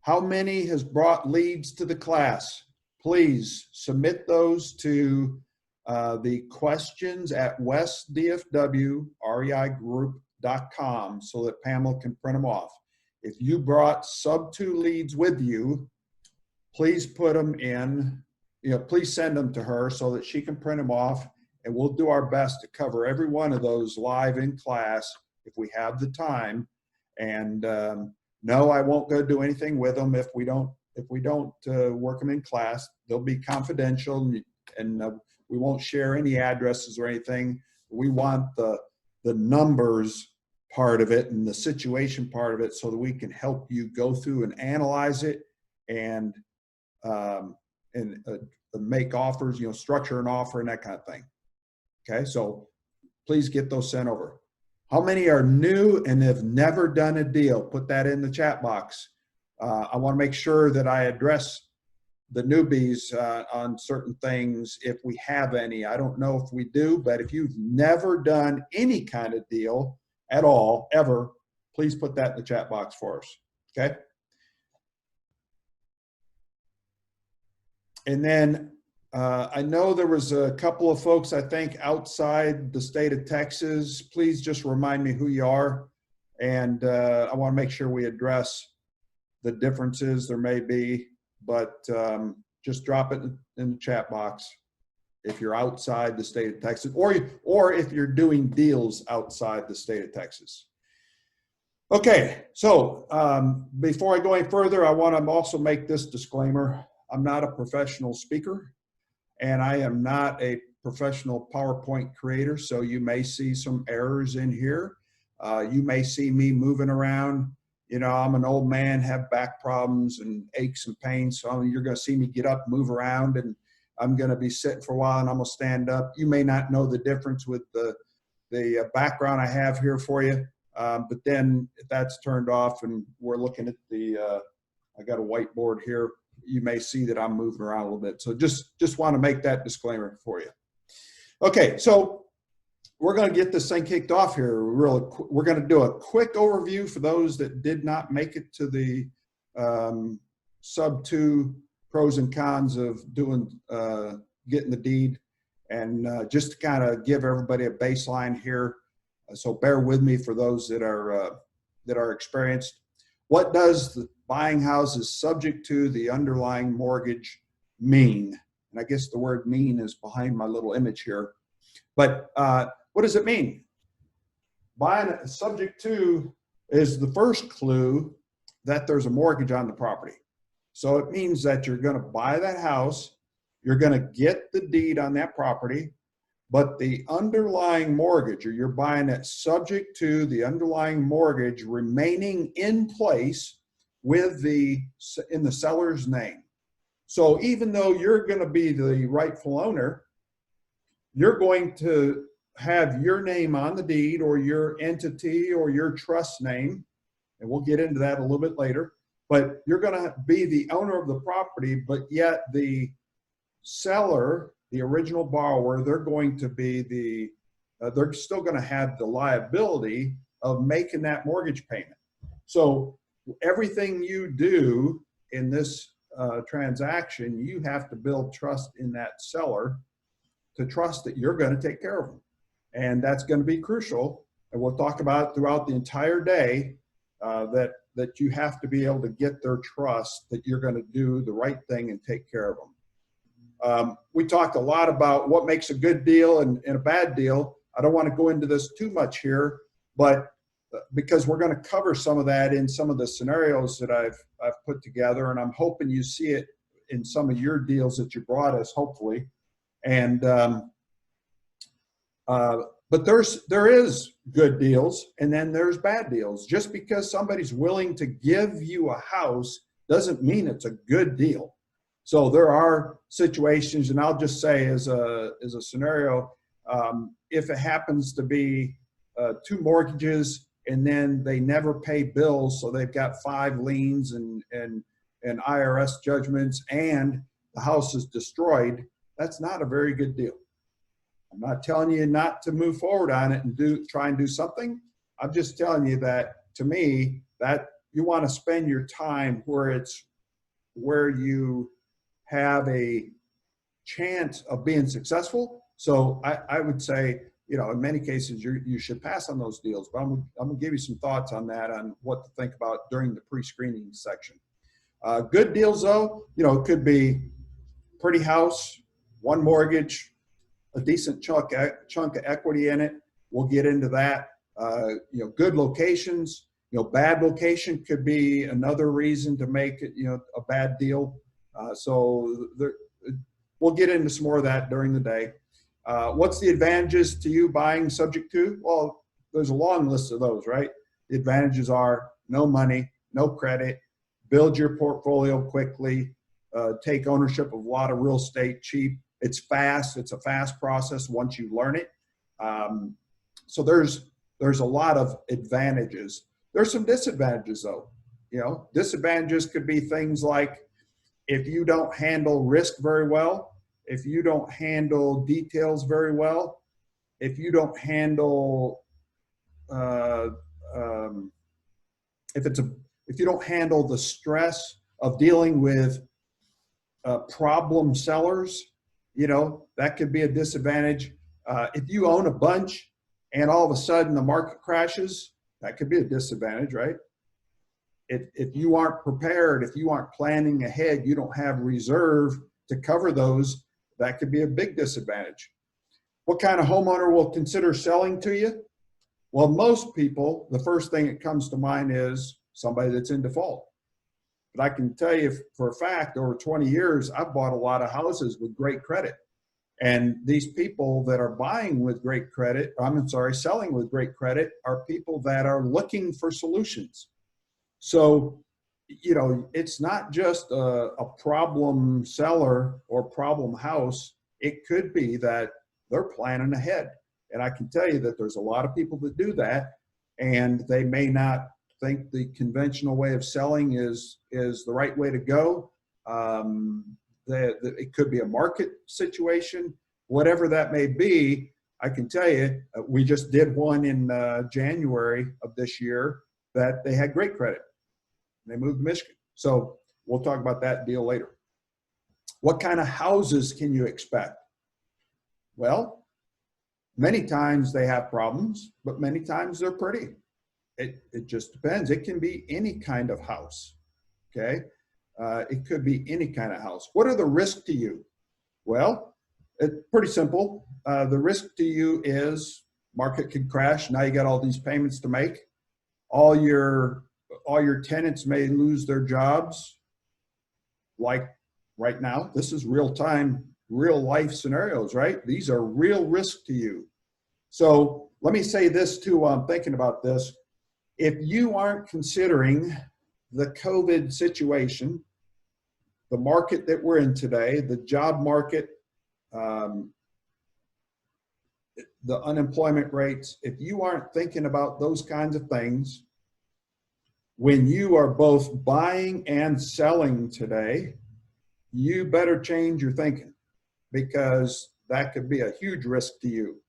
How many has brought leads to the class? Please submit those to the questions at westdfwreigroup.com so that Pamela can print them off. If you brought sub 2 leads with you, please put them in, you know, please send them to her so that she can print them off, and we'll do our best to cover every one of those live in class if we have the time. And no, I won't go do anything with them if we don't work them in class. They'll be confidential, and we won't share any addresses or anything. We want the numbers part of it and the situation part of it so that we can help you go through and analyze it and make offers, you know, structure an offer and that kind of thing. Okay, so please get those sent over. How many are new and have never done a deal? Put that in the chat box. I want to make sure that I address the newbies on certain things if we have any. I don't know if we do, but if you've never done any kind of deal at all, ever, please put that in the chat box for us, okay? And then I know there was a couple of folks, I think, outside the state of Texas. Please just remind me who you are. And I want to make sure we address the differences there may be, but just drop it in the chat box if you're outside the state of Texas, or if you're doing deals outside the state of Texas. Okay, so before I go any further, I want to also make this disclaimer. I'm not a professional speaker, and I am not a professional PowerPoint creator, so you may see some errors in here. You may see me moving around. You know, I'm an old man, have back problems and aches and pains, so you're going to see me get up, move around, and I'm going to be sitting for a while, and I'm going to stand up. You may not know the difference with the background I have here for you, but then if that's turned off and we're looking at I got a whiteboard here, you may see that I'm moving around a little bit. So just want to make that disclaimer for you. Okay, so we're going to get this thing kicked off here. We're going to do a quick overview for those that did not make it to the sub 2 pros and cons of doing getting the deed, and just to kind of give everybody a baseline here. So bear with me for those that are experienced. What does the buying houses subject to the underlying mortgage mean? And I guess the word mean is behind my little image here. But what does it mean? Buying subject to is the first clue that there's a mortgage on the property. So it means that you're going to buy that house, you're going to get the deed on that property, but the underlying mortgage, or you're buying it subject to the underlying mortgage remaining in place with in the seller's name. So even though you're going to be the rightful owner, you're going to have your name on the deed or your entity or your trust name, and we'll get into that a little bit later, but you're going to be the owner of the property, but yet the seller, the original borrower, they're going to be they're still going to have the liability of making that mortgage payment. So everything you do in this transaction, you have to build trust in that seller to trust that you're going to take care of them. And that's going to be crucial. And we'll talk about throughout the entire day that you have to be able to get their trust that you're going to do the right thing and take care of them. We talked a lot about what makes a good deal and a bad deal. I don't want to go into this too much here, but because we're going to cover some of that in some of the scenarios that I've put together, and I'm hoping you see it in some of your deals that you brought us, hopefully. And but there is good deals, and then there's bad deals. Just because somebody's willing to give you a house doesn't mean it's a good deal. So there are situations, and I'll just say as a scenario, if it happens to be 2 mortgages and then they never pay bills, so they've got 5 liens and IRS judgments, and the house is destroyed, that's not a very good deal. I'm not telling you not to move forward on it and try and do something. I'm just telling you that, to me, that you want to spend your time where you have a chance of being successful. So I would say, in many cases, you should pass on those deals. But I'm going to give you some thoughts on that, on what to think about during the pre-screening section. Good deals, though, it could be pretty house, 1 mortgage, a decent chunk of equity in it. We'll get into that. Good locations. Bad location could be another reason to make it, a bad deal. We'll get into some more of that during the day. What's the advantages to you buying subject to? Well, there's a long list of those, right? The advantages are no money, no credit, build your portfolio quickly, take ownership of a lot of real estate cheap. It's fast. It's a fast process once you learn it. So there's a lot of advantages. There's some disadvantages, though. Disadvantages could be things like if you don't handle risk very well, if you don't handle details very well, if you don't handle if you don't handle the stress of dealing with problem sellers, that could be a disadvantage. If you own a bunch and all of a sudden the market crashes, that could be a disadvantage, right? If you aren't prepared, if you aren't planning ahead, you don't have reserve to cover those, that could be a big disadvantage. What kind of homeowner will consider selling to you? Well, most people, the first thing that comes to mind is somebody that's in default. But I can tell you for a fact, over 20 years, I've bought a lot of houses with great credit. And these people that are buying with great credit, selling with great credit, are people that are looking for solutions. So, it's not just a problem seller or problem house. It could be that they're planning ahead. And I can tell you that there's a lot of people that do that, and they may not think the conventional way of selling is the right way to go. It could be a market situation, whatever that may be. I can tell you, we just did one in January of this year that they had great credit. They moved to Michigan. So we'll talk about that deal later. What kind of houses can you expect? Well, many times they have problems, but many times they're pretty. It just depends. It can be any kind of house, okay? It could be any kind of house. What are the risks to you? Well, it's pretty simple. The risk to you is market could crash. Now you got all these payments to make. All your tenants may lose their jobs. Like right now, this is real time, real life scenarios, right? These are real risks to you. So let me say this too while I'm thinking about this. If you aren't considering the COVID situation, the market that we're in today, the job market, the unemployment rates, if you aren't thinking about those kinds of things, when you are both buying and selling today, you better change your thinking, because that could be a huge risk to you.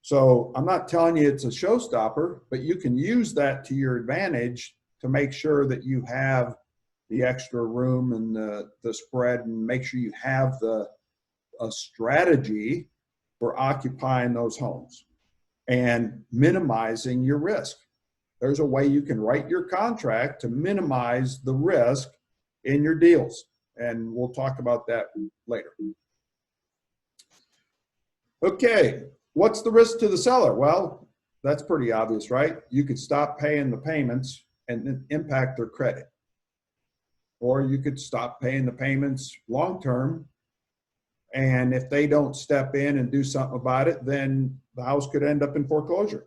So I'm not telling you it's a showstopper, but you can use that to your advantage to make sure that you have the extra room and the spread, and make sure you have a strategy for occupying those homes and minimizing your risk. There's a way you can write your contract to minimize the risk in your deals, and we'll talk about that later. Okay, what's the risk to the seller? Well, that's pretty obvious, right? You could stop paying the payments and then impact their credit. Or you could stop paying the payments long-term, and if they don't step in and do something about it, then the house could end up in foreclosure.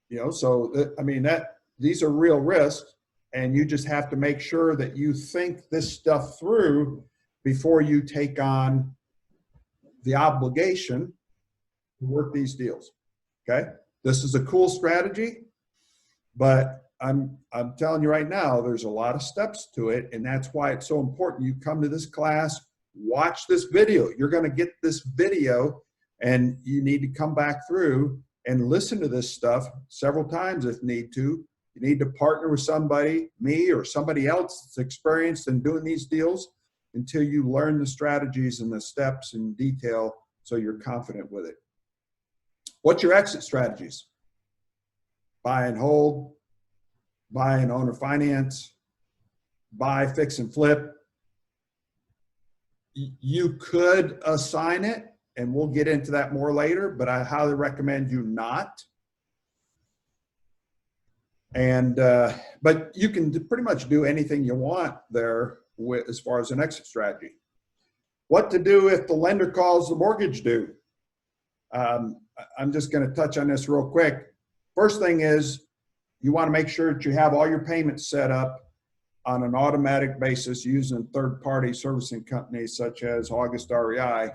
You know, so I mean, these are real risks, and you just have to make sure that you think this stuff through before you take on the obligation to work these deals. Okay, this is a cool strategy, but I'm telling you right now, there's a lot of steps to it, and that's why it's so important you come to this class, watch this video. You're going to get this video, and you need to come back through and listen to this stuff several times if need to. You need to partner with somebody, me or somebody else that's experienced in doing these deals, until you learn the strategies and the steps in detail so you're confident with it. What's your exit strategies? Buy and hold, buy and owner finance, buy, fix and flip. You could assign it, and we'll get into that more later, but I highly recommend you not. And but you can pretty much do anything you want there with, as far as an exit strategy. What to do if the lender calls the mortgage due? I'm just going to touch on this real quick. First thing is, you want to make sure that you have all your payments set up on an automatic basis using third-party servicing companies such as August REI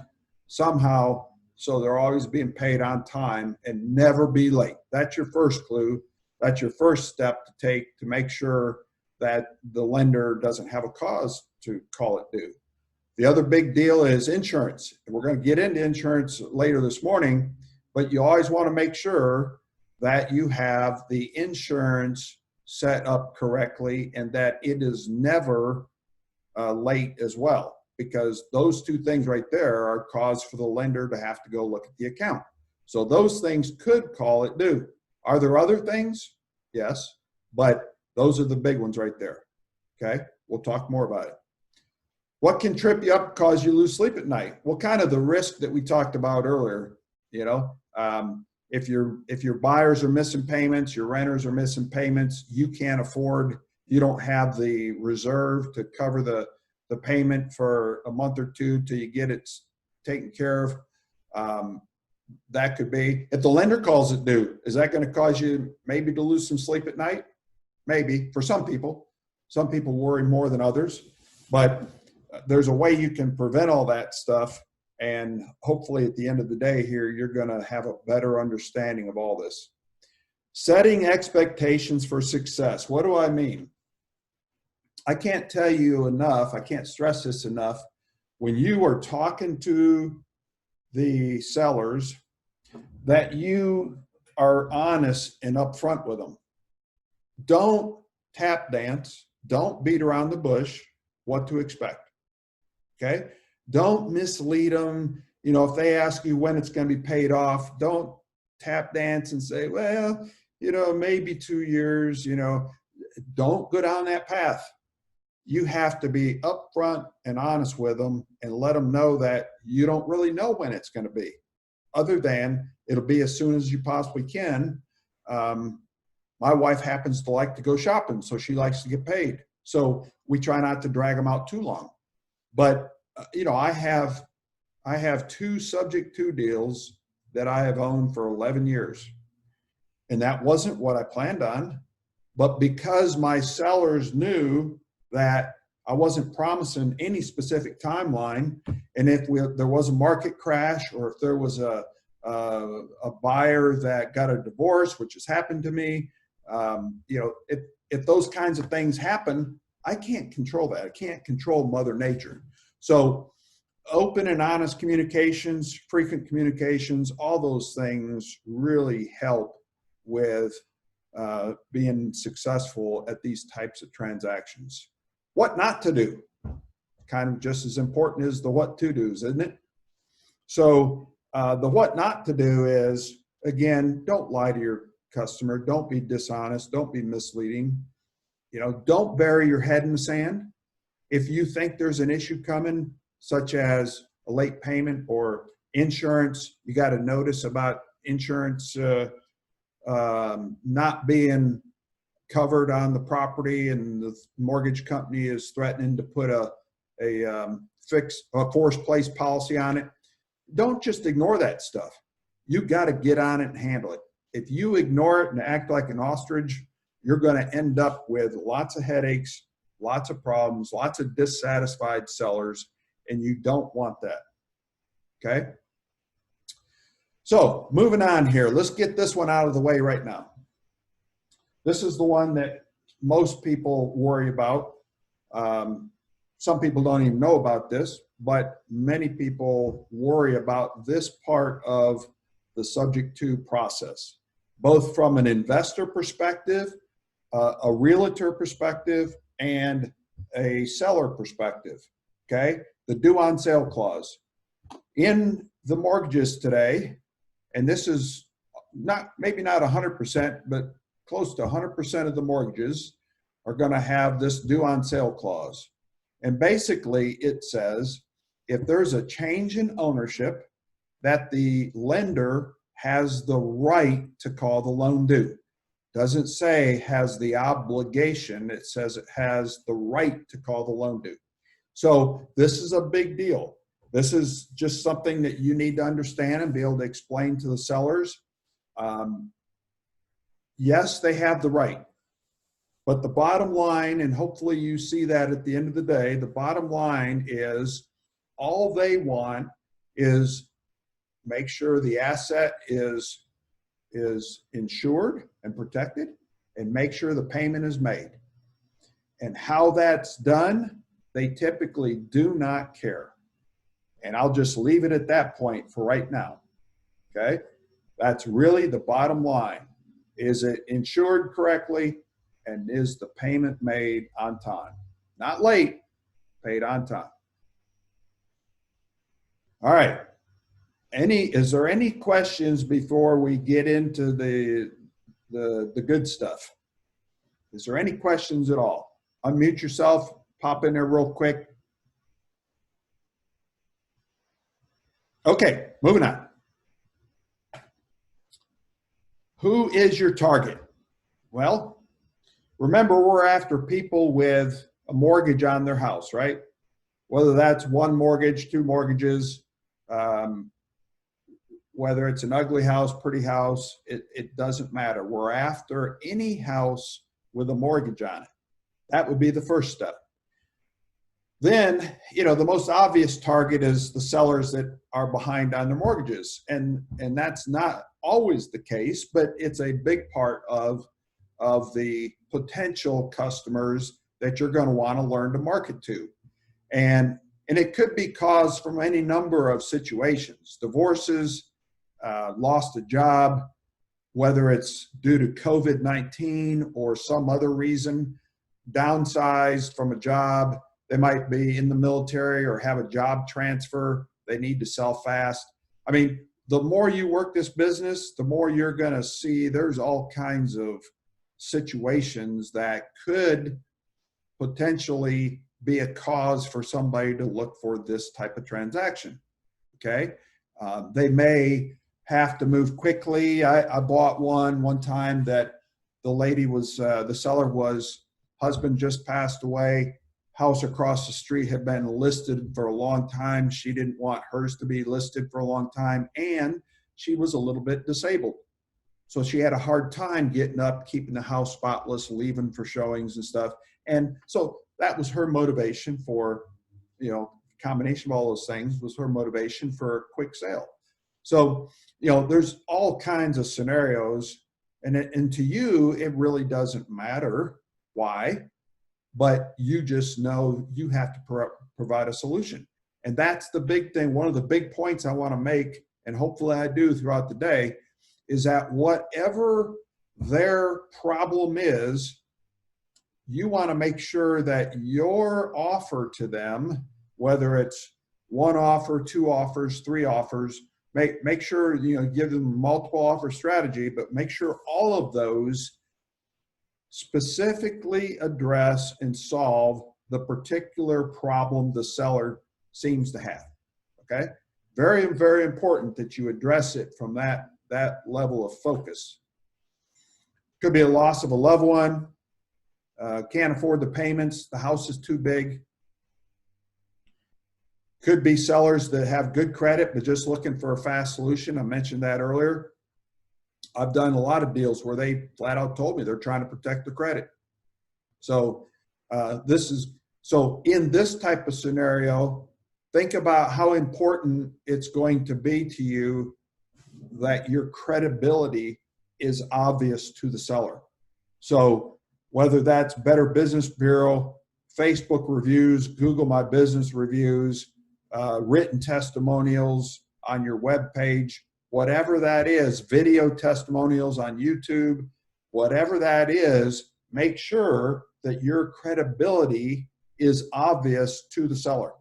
somehow, so they're always being paid on time and never be late. That's your first clue. That's your first step to take to make sure that the lender doesn't have a cause to call it due. The other big deal is insurance. We're going to get into insurance later this morning, but you always want to make sure that you have the insurance set up correctly and that it is never late as well, because those two things right there are cause for the lender to have to go look at the account. So those things could call it due. Are there other things? Yes, but those are the big ones right there. Okay, we'll talk more about it. What can trip you up, cause you lose sleep at night? Well, kind of the risk that we talked about earlier. You know, if your buyers are missing payments, your renters are missing payments, you can't afford, you don't have the reserve to cover the payment for a month or two till you get it taken care of. That could be, if the lender calls it due, is that going to cause you maybe to lose some sleep at night? Maybe, for some people. Some people worry more than others, but there's a way you can prevent all that stuff. And hopefully at the end of the day here, you're going to have a better understanding of all this. Setting expectations for success. What do I mean? I can't tell you enough. I can't stress this enough. When you are talking to the sellers, that you are honest and upfront with them. Don't tap dance. Don't beat around the bush what to expect. Okay? Don't mislead them. You know, if they ask you when it's going to be paid off, don't tap dance and say, well, you know, maybe 2 years, you know. Don't go down that path. You have to be upfront and honest with them and let them know that you don't really know when it's going to be, other than it'll be as soon as you possibly can. My wife happens to like to go shopping, so she likes to get paid. So we try not to drag them out too long. But, you know, I have 2 subject to deals that I have owned for 11 years. And that wasn't what I planned on. But because my sellers knew that I wasn't promising any specific timeline, and if there was a market crash, or if there was a buyer that got a divorce, which has happened to me, you know, if those kinds of things happen, I can't control that. I can't control Mother Nature. So open and honest communications, frequent communications, all those things really help with being successful at these types of transactions. What not to do, kind of just as important as the what to do's, isn't it? So the what not to do is, again, don't lie to your customer. Don't be dishonest. Don't be misleading. You know, don't bury your head in the sand. If you think there's an issue coming, such as a late payment or insurance, you got a notice about insurance not being covered on the property, and the mortgage company is threatening to put a forced place policy on it. Don't just ignore that stuff. You got to get on it and handle it. If you ignore it and act like an ostrich, you're going to end up with lots of headaches, lots of problems, lots of dissatisfied sellers, and you don't want that. Okay? So moving on here, let's get this one out of the way right now. This is the one that most people worry about. Some people don't even know about this, but many people worry about this part of the subject to process, both from an investor perspective, a realtor perspective, and a seller perspective. Okay? The due on sale clause. In the mortgages today, and this is not, maybe not 100%, but close to 100% of the mortgages are going to have this due on sale clause. And basically it says if there's a change in ownership, that the lender has the right to call the loan due. Doesn't say has the obligation, it says it has the right to call the loan due. So this is a big deal. This is just something that you need to understand and be able to explain to the sellers. Yes, they have the right, but the bottom line, and hopefully you see that at the end of the day, the bottom line is all they want is make sure the asset is insured and protected, and make sure the payment is made. And how that's done, they typically do not care. And I'll just leave it at that point for right now. Okay? That's really the bottom line. Is it insured correctly, and is the payment made on time? Not late, paid on time. All right. Is there any questions before we get into the good stuff? Is there any questions at all? Unmute yourself, pop in there real quick. Okay, moving on. Who is your target? Well, remember, we're after people with a mortgage on their house, right? Whether that's one mortgage, two mortgages, whether it's an ugly house, pretty house, it doesn't matter. We're after any house with a mortgage on it. That would be the first step. Then, you know, the most obvious target is the sellers that are behind on their mortgages. And that's not always the case, but it's a big part of the potential customers that you're going to want to learn to market to. And it could be caused from any number of situations: divorces, lost a job, whether it's due to COVID-19 or some other reason, downsized from a job. They might be in the military or have a job transfer. They need to sell fast. I mean, the more you work this business, the more you're going to see there's all kinds of situations that could potentially be a cause for somebody to look for this type of transaction. Okay. They may have to move quickly. I bought one time that the lady was, the seller was, husband just passed away. House across the street had been listed for a long time. She didn't want hers to be listed for a long time, and she was a little bit disabled. So she had a hard time getting up, keeping the house spotless, leaving for showings and stuff. And so that was her motivation for, you know, combination of all those things was her motivation for a quick sale. So, you know, there's all kinds of scenarios, and to you, it really doesn't matter why, but you just know you have to provide a solution. And that's the big thing. One of the big points I want to make, and hopefully I do throughout the day, is that whatever their problem is, you want to make sure that your offer to them, whether it's one offer, two offers, three offers, make sure, you know, give them multiple offer strategy, but make sure all of those specifically address and solve the particular problem the seller seems to have. Okay? Very, very important that you address it from that level of focus. Could be a loss of a loved one, can't afford the payments, the house is too big. Could be sellers that have good credit, but just looking for a fast solution. I mentioned that earlier. I've done a lot of deals where they flat out told me they're trying to protect the credit. So so in this type of scenario, think about how important it's going to be to you that your credibility is obvious to the seller. So whether that's Better Business Bureau, Facebook reviews, Google My Business reviews, written testimonials on your web page, whatever that is, video testimonials on YouTube, whatever that is, make sure that your credibility is obvious to the seller.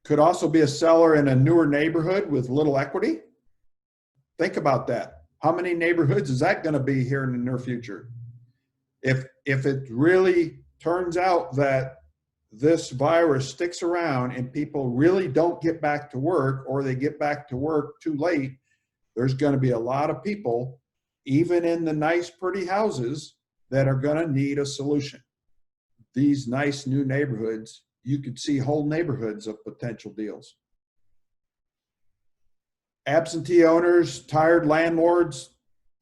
Could also be a seller in a newer neighborhood with little equity. Think about that. How many neighborhoods is that going to be here in the near future? If it really turns out that this virus sticks around and people really don't get back to work, or they get back to work too late, there's going to be a lot of people, even in the nice, pretty houses, that are going to need a solution. These nice new neighborhoods, you could see whole neighborhoods of potential deals. Absentee owners, tired landlords,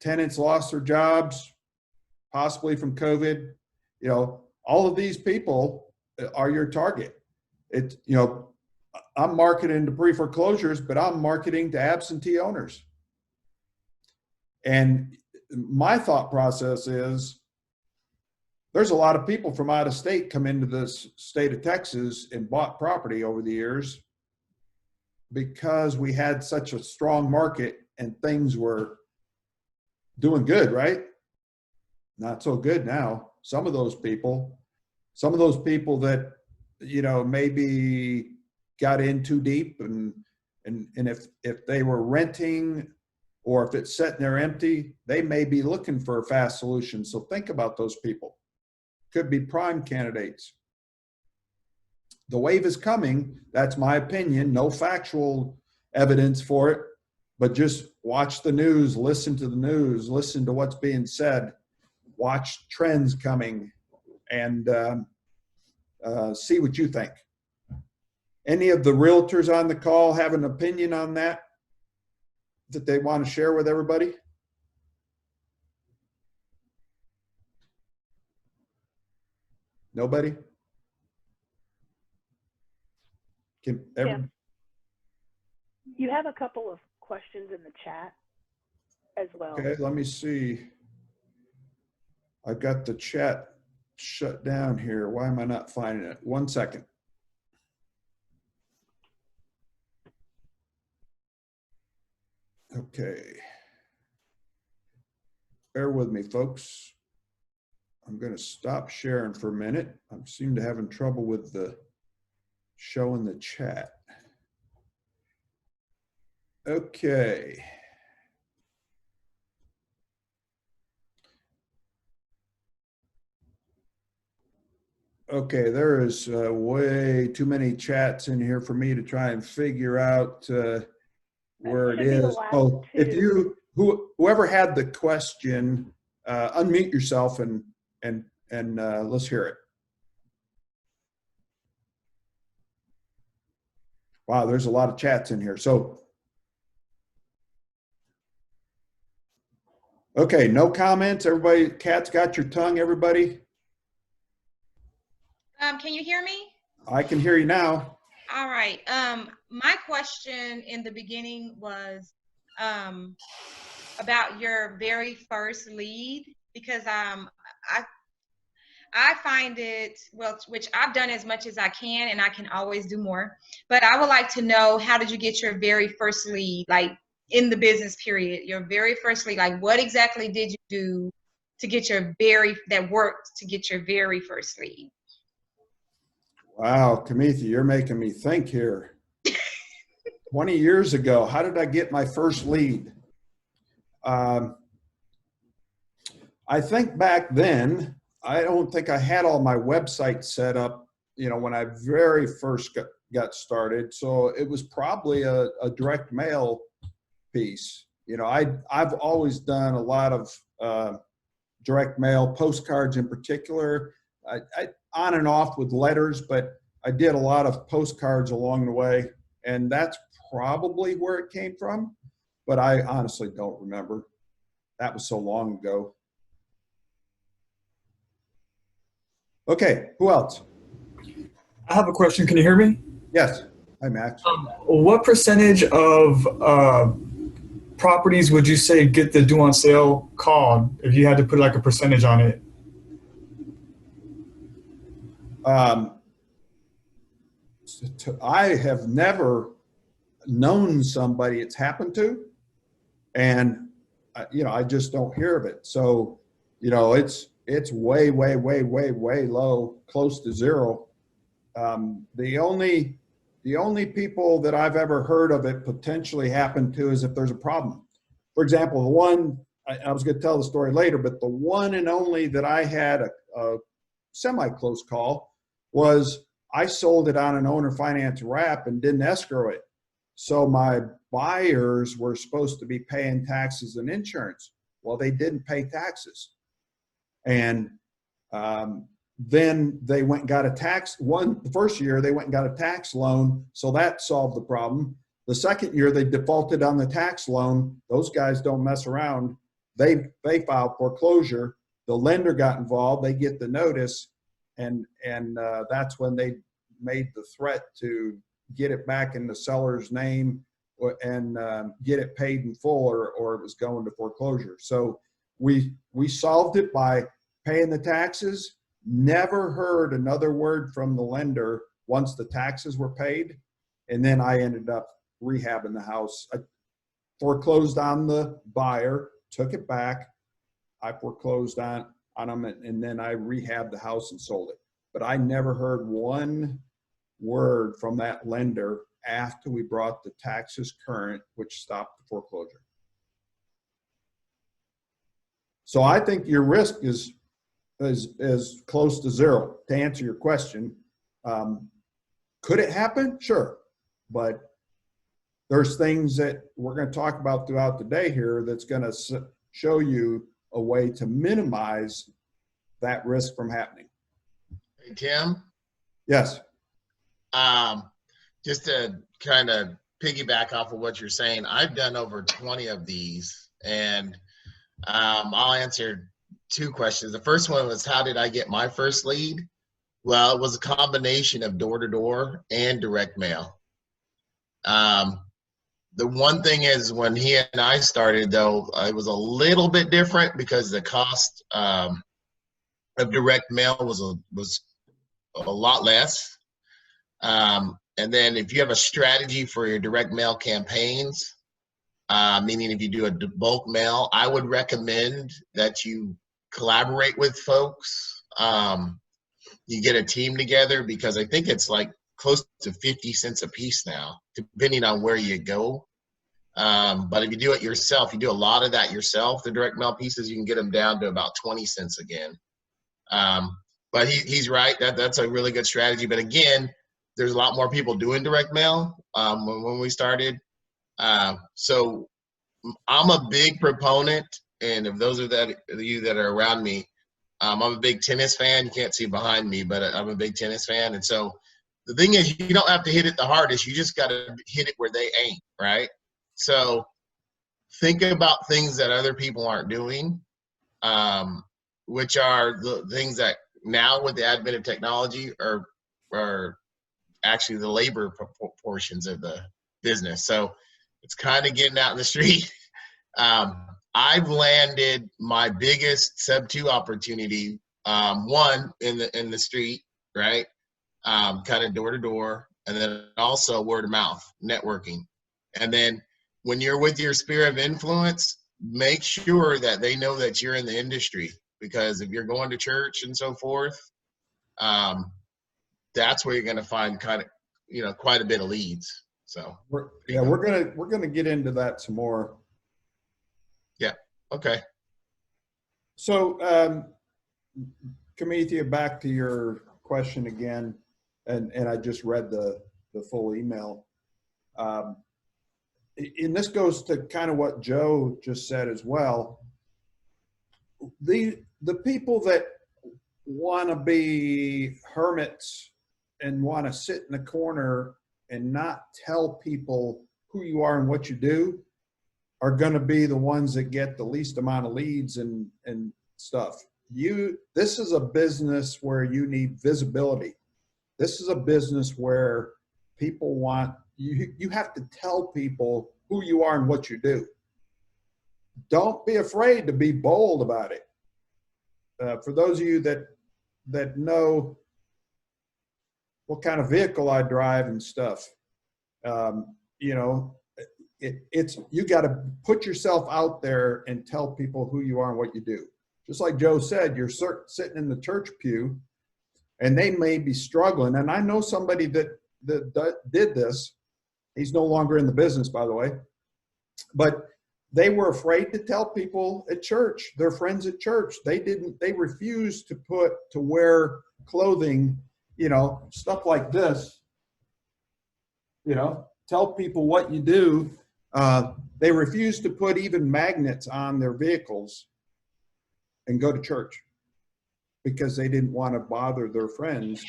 tenants lost their jobs, possibly from COVID. You know, all of these people are your target. It's, you know, I'm marketing to pre-foreclosures, but I'm marketing to absentee owners. And my thought process is there's a lot of people from out of state come into this state of Texas and bought property over the years because we had such a strong market and things were doing good, right? Not so good now. Some of those people that, you know, maybe got in too deep, and if they were renting, or if it's sitting there empty, they may be looking for a fast solution. So think about those people. Could be prime candidates. The wave is coming. That's my opinion. No factual evidence for it, but just watch the news, listen to the news, listen to what's being said, watch trends coming, and see what you think. Any of the realtors on the call have an opinion on that they want to share with everybody? Nobody? Can Tim, you have a couple of questions in the chat as well. Okay, let me see. I've got the chat shut down here. Why am I not finding it? 1 second. Okay. Bear with me, folks. I'm going to stop sharing for a minute. I seem to having trouble with the showing the chat. Okay. Okay, there is way too many chats in here for me to try and figure out where it is. Oh, if you, whoever had the question, unmute yourself and let's hear it. Wow, there's a lot of chats in here. So Okay, no comments. Everybody, Kat's got your tongue, everybody? Can you hear me? I can hear you now. All right. My question in the beginning was about your very first lead, because I find it, well, which I've done as much as I can, and I can always do more. But I would like to know, how did you get your very first lead, like in the business period, your very first lead? Like, what exactly did you do to get that worked to get your very first lead? Wow, Kamitha, you're making me think here. 20 years ago, how did I get my first lead? I think back then, I don't think I had all my websites set up, you know, when I very first got started. So it was probably a direct mail piece. You know, I've always done a lot of direct mail, postcards in particular. I on and off with letters, but I did a lot of postcards along the way, and that's probably where it came from. But I honestly don't remember. That was so long ago. Okay, who else? I have a question. Can you hear me? Yes. Hi, Max. What percentage of properties would you say get the due on sale called, if you had to put like a percentage on it? I have never known somebody it's happened to, and you know, I just don't hear of it. So, you know, it's way, way, way, way, way low, close to zero. The only people that I've ever heard of it potentially happen to is if there's a problem. For example, the one, I was going to tell the story later, but the one and only that I had a semi-close call was I sold it on an owner finance wrap and didn't escrow it. So my buyers were supposed to be paying taxes and insurance. Well, they didn't pay taxes. And then they went and got the first year they went and got a tax loan. So that solved the problem. The second year they defaulted on the tax loan. Those guys don't mess around. They filed foreclosure. The lender got involved. They get the notice. And that's when they made the threat to get it back in the seller's name and get it paid in full, or it was going to foreclosure. So we solved it by paying the taxes. Never heard another word from the lender once the taxes were paid. And then I ended up rehabbing the house. I foreclosed on the buyer, took it back. I foreclosed on them, and then I rehabbed the house and sold it. But I never heard one word from that lender after we brought the taxes current, which stopped the foreclosure. So I think your risk is close to zero. To answer your question, could it happen? Sure. But there's things that we're going to talk about throughout the day here that's going to show you a way to minimize that risk from happening. Hey, Tim? Yes. Just to kind of piggyback off of what you're saying, I've done over 20 of these, and I'll answer two questions. The first one was, how did I get my first lead? Well, it was a combination of door-to-door and direct mail. The one thing is, when he and I started, though, it was a little bit different because the cost of direct mail was a lot less. And then if you have a strategy for your direct mail campaigns, meaning if you do a bulk mail, I would recommend that you collaborate with folks. You get a team together, because I think it's like close to 50 cents a piece now, depending on where you go. But if you do it yourself, you do a lot of that yourself, the direct mail pieces, you can get them down to about 20 cents again. But he's right, that's a really good strategy. But again, there's a lot more people doing direct mail when we started. So I'm a big proponent, and if those of you that are around me, I'm a big tennis fan. You can't see behind me, but I'm a big tennis fan. And so the thing is, you don't have to hit it the hardest. You just got to hit it where they aim, right? So think about things that other people aren't doing, which are the things that now with the advent of technology are actually the labor portions of the business. So it's kind of getting out in the street. I've landed my biggest sub 2 opportunity, one in the street, right? Kind of door to door, and then also word of mouth, networking. And then when you're with your sphere of influence, make sure that they know that you're in the industry, because if you're going to church and so forth, that's where you're going to find kind of, quite a bit of leads. So we're gonna get into that some more. Yeah. Okay. So, Kamithia, back to your question again, and I just read the full email. And this goes to kind of what Joe just said as well. The people that want to be hermits and want to sit in the corner and not tell people who you are and what you do are going to be the ones that get the least amount of leads and stuff. This is a business where you need visibility. This is a business where people want you have to tell people who you are and what you do. Don't be afraid to be bold about it. For those of you that know what kind of vehicle I drive and stuff, you got to put yourself out there and tell people who you are and what you do. Just like Joe said, you're sitting in the church pew and they may be struggling. And I know somebody that did this. He's no longer in the business, by the way, but they were afraid to tell people at church, their friends at church. They refused to wear clothing, stuff like this, tell people what you do. They refused to put even magnets on their vehicles and go to church because they didn't want to bother their friends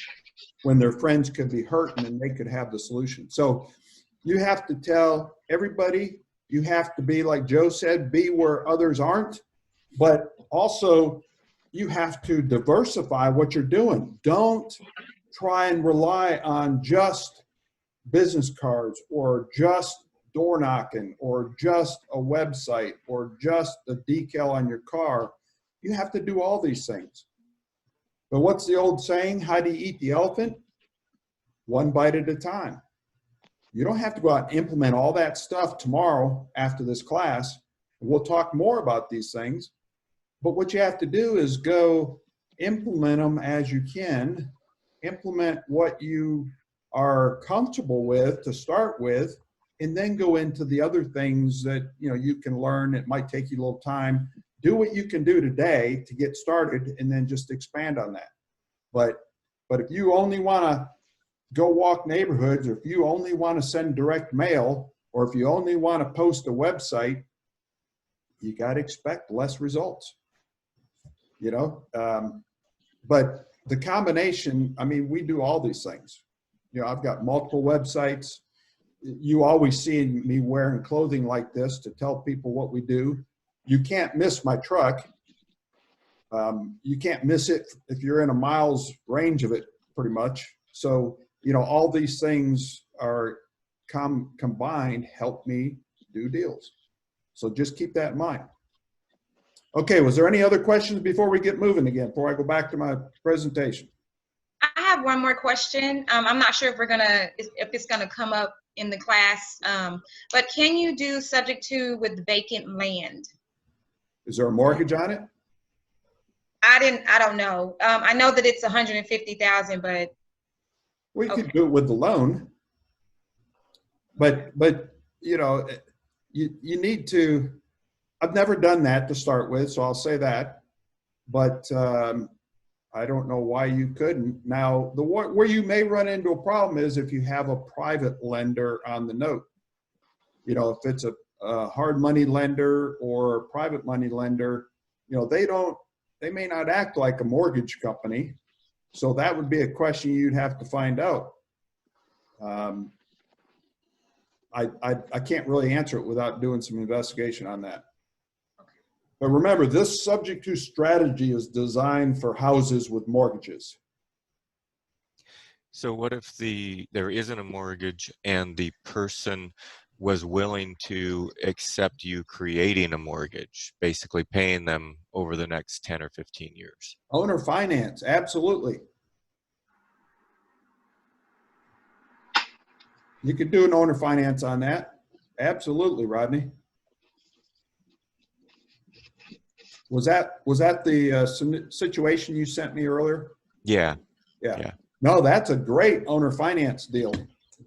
when their friends could be hurting and they could have the solution. So you have to tell everybody. You have to be, like Joe said, be where others aren't, but also you have to diversify what you're doing. Don't try and rely on just business cards or just door knocking or just a website or just a decal on your car. You have to do all these things. But what's the old saying? How do you eat the elephant? One bite at a time. You don't have to go out and implement all that stuff tomorrow after this class. We'll talk more about these things. But what you have to do is go implement them as you can. Implement what you are comfortable with to start with, and then go into the other things that you can learn. It might take you a little time. Do what you can do today to get started, and then just expand on that. But if you only want to go walk neighborhoods, or if you only want to send direct mail, or if you only want to post a website, you got to expect less results. But the combination, we do all these things. I've got multiple websites. You always see me wearing clothing like this to tell people what we do. You can't miss my truck. You can't miss it if you're in a mile's range of it, pretty much. So, all these things are combined help me do deals. So just keep that in mind. Okay, was there any other questions before we get moving again, before I go back to my presentation? I have one more question. I'm not sure if it's gonna come up in the class, but can you do subject to with vacant land? Is there a mortgage on it? I don't know. I know that it's 150,000, but We could do it with the loan, but you need to. I've never done that to start with, so I'll say that. But I don't know why you couldn't. Now, where you may run into a problem is if you have a private lender on the note. If it's a hard money lender or a private money lender, they may not act like a mortgage company. So that would be a question you'd have to find out. I can't really answer it without doing some investigation on that. But remember, this subject to strategy is designed for houses with mortgages. So what if there isn't a mortgage and the person was willing to accept you creating a mortgage, basically paying them over the next 10 or 15 years? Owner finance, absolutely. You could do an owner finance on that. Absolutely, Rodney. Was that the situation you sent me earlier? Yeah. Yeah. No, that's a great owner finance deal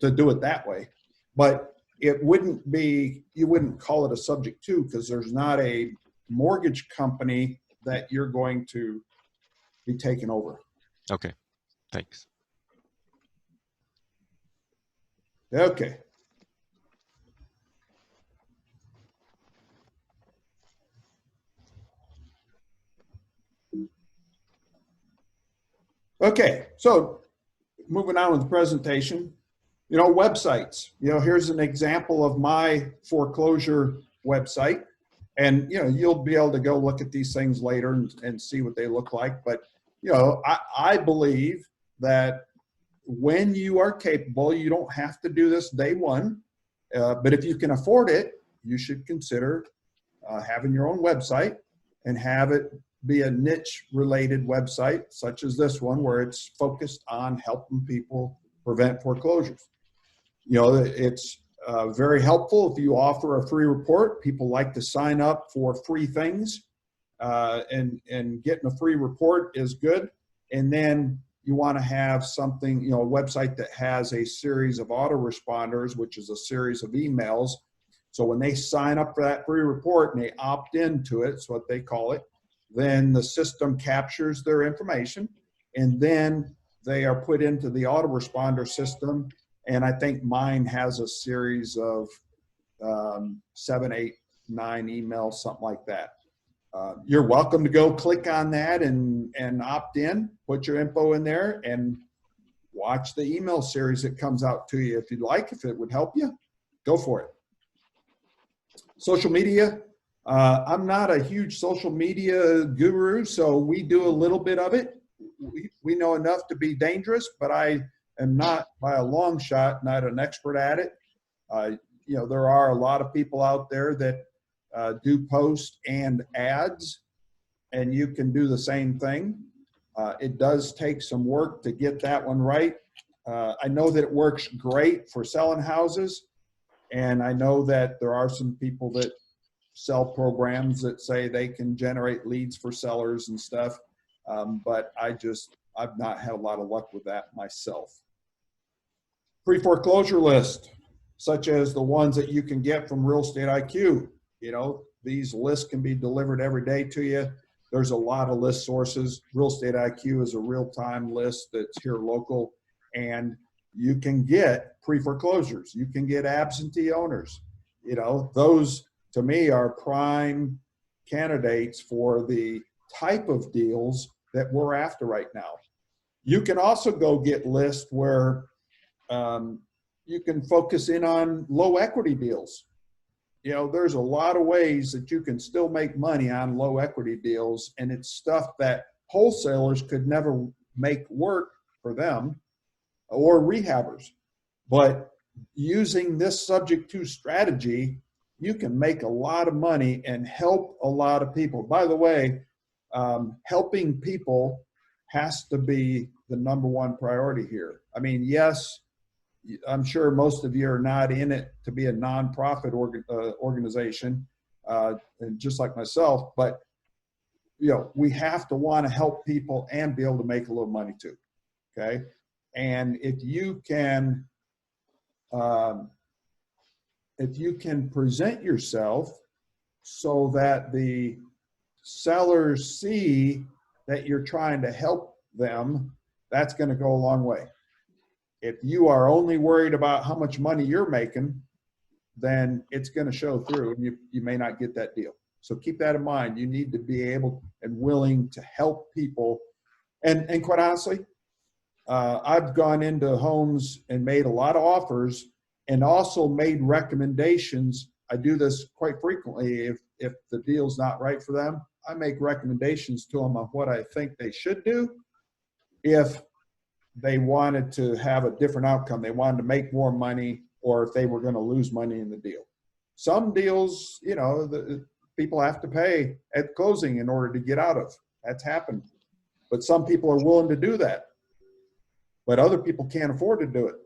to do it that way. But it wouldn't be, you wouldn't call it a subject to, because there's not a mortgage company that you're going to be taking over. Okay. Thanks. Okay. Okay, so moving on with the presentation, you know, websites. You know, here's an example of my foreclosure website. And, you know, you'll be able to go look at these things later and see what they look like. But, you know, I believe that when you are capable, you don't have to do this day one. But if you can afford it, you should consider having your own website and have it be a niche related website such as this one, where it's focused on helping people prevent foreclosures. You know, it's very helpful if you offer a free report. People like to sign up for free things, and getting a free report is good. And then you want to have something, you know, a website that has a series of autoresponders, which is a series of emails. So when they sign up for that free report and they opt into it, it's what they call it, then the system captures their information, and then they are put into the autoresponder system. And I think mine has a series of 7, 8, 9 emails, something like that. You're welcome to go click on that and opt in, put your info in there, and watch the email series that comes out to you. If you'd like, if it would help you, go for it. Social media. I'm not a huge social media guru, so we do a little bit of it. We know enough to be dangerous, but I am not, by a long shot, not an expert at it. You know, there are a lot of people out there that do post and ads, and you can do the same thing. It does take some work to get that one right. I know that it works great for selling houses, and I know that there are some people that sell programs that say they can generate leads for sellers and stuff. But I've not had a lot of luck with that myself. Pre-foreclosure list, such as the ones that you can get from Real Estate IQ. You know, these lists can be delivered every day to you. There's a lot of list sources. Real Estate IQ is a real-time list that's here local, and you can get pre-foreclosures. You can get absentee owners. You know, those to me are prime candidates for the type of deals that we're after right now. You can also go get lists where you can focus in on low equity deals. You know, there's a lot of ways that you can still make money on low equity deals, and it's stuff that wholesalers could never make work for them, or rehabbers. But using this subject to strategy, you can make a lot of money and help a lot of people. By the way, helping people has to be the #1 priority here. I mean, yes, I'm sure most of you are not in it to be a nonprofit organization, and just like myself, but you know, we have to want to help people and be able to make a little money too. Okay, and if you can present yourself so that the sellers see that you're trying to help them, that's going to go a long way. If you are only worried about how much money you're making, then it's going to show through, and you may not get that deal. So keep that in mind. You need to be able and willing to help people. And quite honestly, I've gone into homes and made a lot of offers and also made recommendations. I do this quite frequently. If the deal's not right for them, I make recommendations to them on what I think they should do if they wanted to have a different outcome. They wanted to make more money, or if they were going to lose money in the deal. Some deals, you know, the people have to pay at closing in order to get out of. That's happened. But some people are willing to do that. But other people can't afford to do it.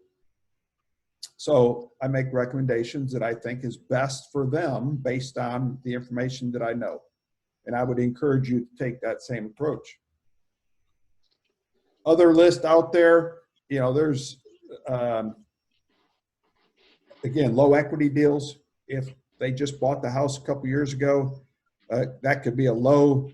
So I make recommendations that I think is best for them based on the information that I know. And I would encourage you to take that same approach. Other list out there, you know, there's, again, low equity deals. If they just bought the house a couple years ago, that could be a low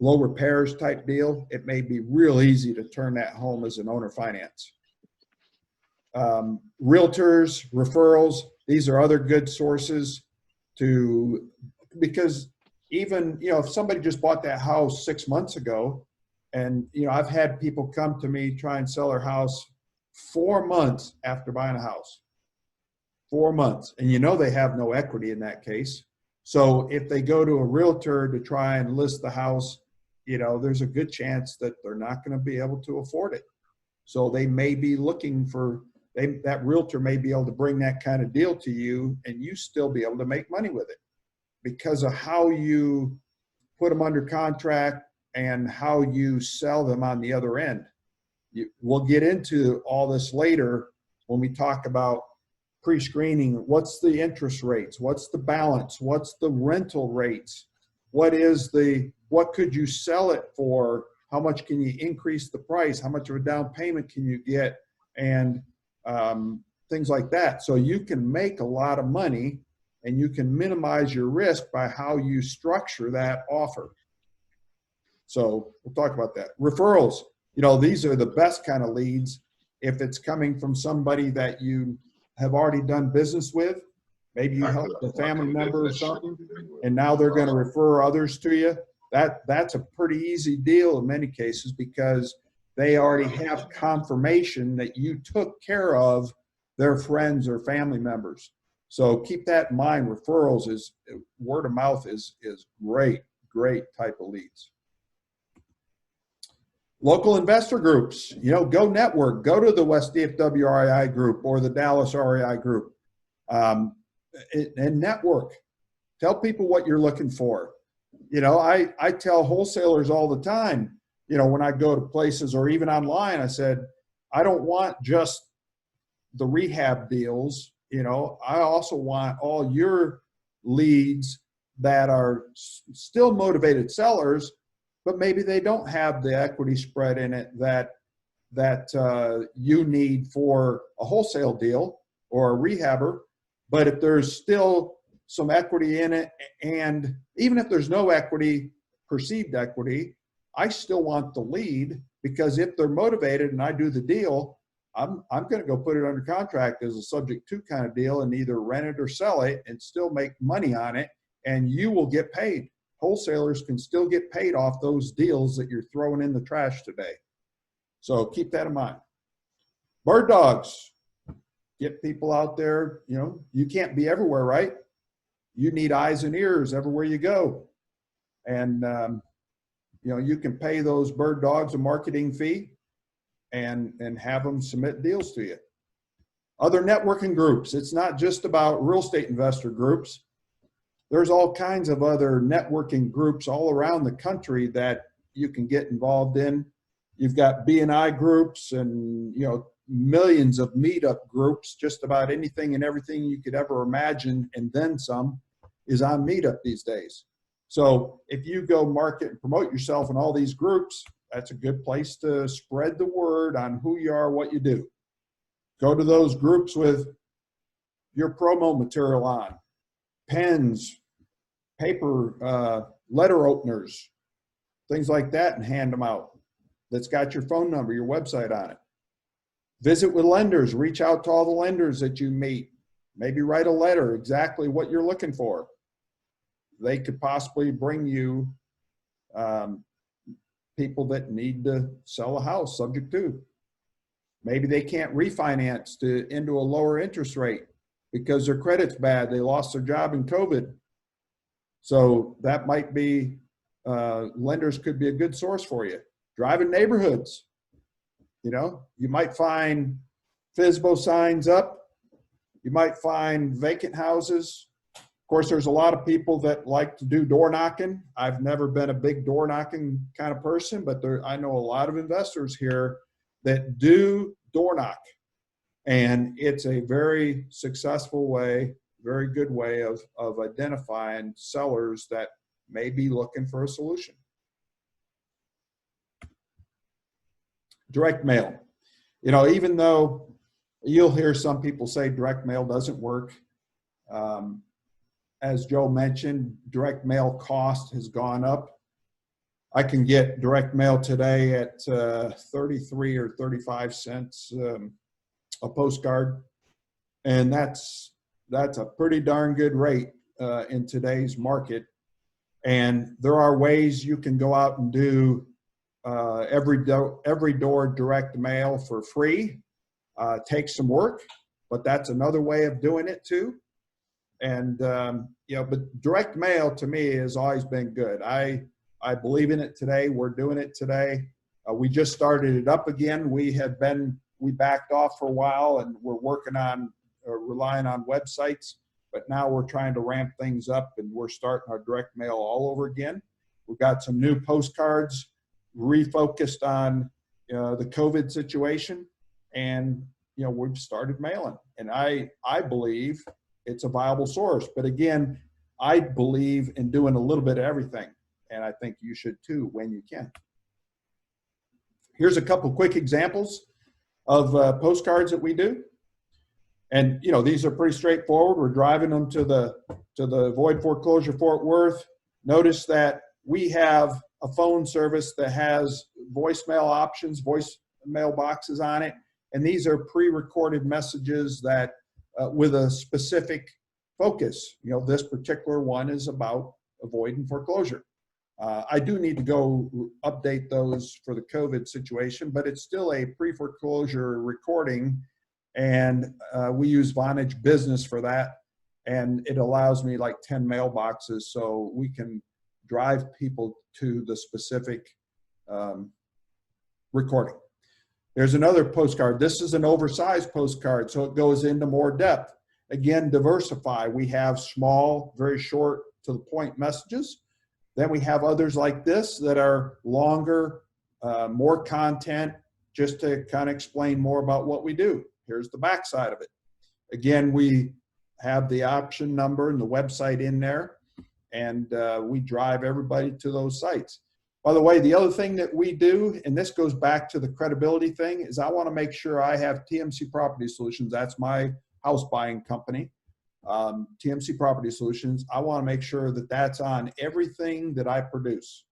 repairs type deal. It may be real easy to turn that home as an owner finance. Realtors, referrals, these are other good sources because even, you know, if somebody just bought that house 6 months ago, and, you know, I've had people come to me try and sell their house 4 months after buying a house. 4 months. And you know they have no equity in that case. So if they go to a realtor to try and list the house, you know, there's a good chance that they're not going to be able to afford it. So they may be looking for, that realtor may be able to bring that kind of deal to you and you still be able to make money with it because of how you put them under contract and how you sell them on the other end. We'll get into all this later when we talk about pre-screening. What's the interest rates? What's the balance? What's the rental rates? What could you sell it for? How much can you increase the price? How much of a down payment can you get? And things like that. So you can make a lot of money and you can minimize your risk by how you structure that offer. So we'll talk about that. Referrals, you know, these are the best kind of leads. If it's coming from somebody that you have already done business with, maybe you helped a family member or something, and now they're going to refer others to you. That's a pretty easy deal in many cases because they already have confirmation that you took care of their friends or family members. So keep that in mind. Referrals word of mouth is great type of leads. Local investor groups, you know, go network, go to the West DFW REI group or the Dallas REI group, and network. Tell people what you're looking for. You know, I tell wholesalers all the time, you know, when I go to places or even online, I said, I don't want just the rehab deals. You know, I also want all your leads that are still motivated sellers, but maybe they don't have the equity spread in it that you need for a wholesale deal or a rehabber. But if there's still some equity in it, and even if there's no equity, perceived equity, I still want the lead, because if they're motivated and I do the deal, I'm going to go put it under contract as a subject to kind of deal and either rent it or sell it and still make money on it, and you will get paid. Wholesalers can still get paid off those deals that you're throwing in the trash today. So keep that in mind. Bird dogs. Get people out there. You know, you can't be everywhere, right? You need eyes and ears everywhere you go. And, you know, you can pay those bird dogs a marketing fee and have them submit deals to you. Other networking groups. It's not just about real estate investor groups. There's all kinds of other networking groups all around the country that you can get involved in. You've got B&I groups and, you know, millions of meetup groups. Just about anything and everything you could ever imagine and then some is on Meetup these days. So if you go market and promote yourself in all these groups, that's a good place to spread the word on who you are, what you do. Go to those groups with your promo material on, pens, paper, letter openers, things like that, and hand them out. That's got your phone number, your website on it. Visit with lenders. Reach out to all the lenders that you meet. Maybe write a letter exactly what you're looking for. They could possibly bring you people that need to sell a house subject to. Maybe they can't refinance into a lower interest rate because their credit's bad. They lost their job in COVID. So that might be, lenders could be a good source for you. Driving neighborhoods, you know, you might find FSBO signs up. You might find vacant houses. Of course, there's a lot of people that like to do door knocking. I've never been a big door knocking kind of person, but I know a lot of investors here that do door knock. And it's a very successful way, very good way of identifying sellers that may be looking for a solution. Direct mail. You know, even though you'll hear some people say direct mail doesn't work, as Joe mentioned, direct mail cost has gone up. I can get direct mail today at 33 or 35 cents a postcard, and that's a pretty darn good rate in today's market. And there are ways you can go out and do every door direct mail for free. Takes some work, but that's another way of doing it too. And you know, but direct mail to me has always been good. I believe in it today. We're doing it today. We just started it up again. We backed off for a while, and we're working on relying on websites, but now we're trying to ramp things up, and we're starting our direct mail all over again. We've got some new postcards refocused on the COVID situation, and you know, we've started mailing, and I believe it's a viable source. But again, I believe in doing a little bit of everything, and I think you should too when you can. Here's a couple quick examples of postcards that we do. And you know, these are pretty straightforward. We're driving them to the Void Foreclosure Fort Worth. Notice that we have a phone service that has voicemail options, voicemail boxes on it. And these are pre-recorded messages that with a specific focus. You know, this particular one is about avoiding foreclosure. I do need to go update those for the COVID situation, but it's still a pre-foreclosure recording, and we use Vonage Business for that, and it allows me like 10 mailboxes, so we can drive people to the specific recording. There's another postcard. This is an oversized postcard, so it goes into more depth. Again, diversify. We have small, very short to the point messages. Then we have others like this that are longer, more content, just to kind of explain more about what we do. Here's the back side of it. Again, we have the option number and the website in there, and we drive everybody to those sites. By the way, the other thing that we do, and this goes back to the credibility thing, is I want to make sure I have TMC Property Solutions. That's my house buying company. TMC Property Solutions, I want to make sure that that's on everything that I produce,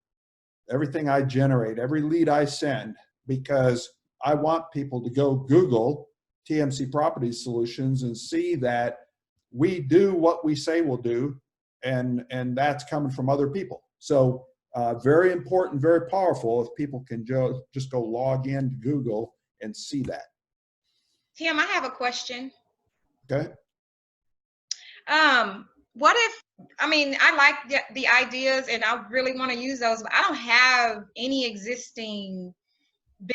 everything I generate, every lead I send, because I want people to go Google TMC Property Solutions and see that we do what we say we'll do, and that's coming from other people. So very important, very powerful if people can just go log in to Google and see that. Tim, I have a question. Okay. What if, I mean, I like the ideas and I really want to use those, but I don't have any existing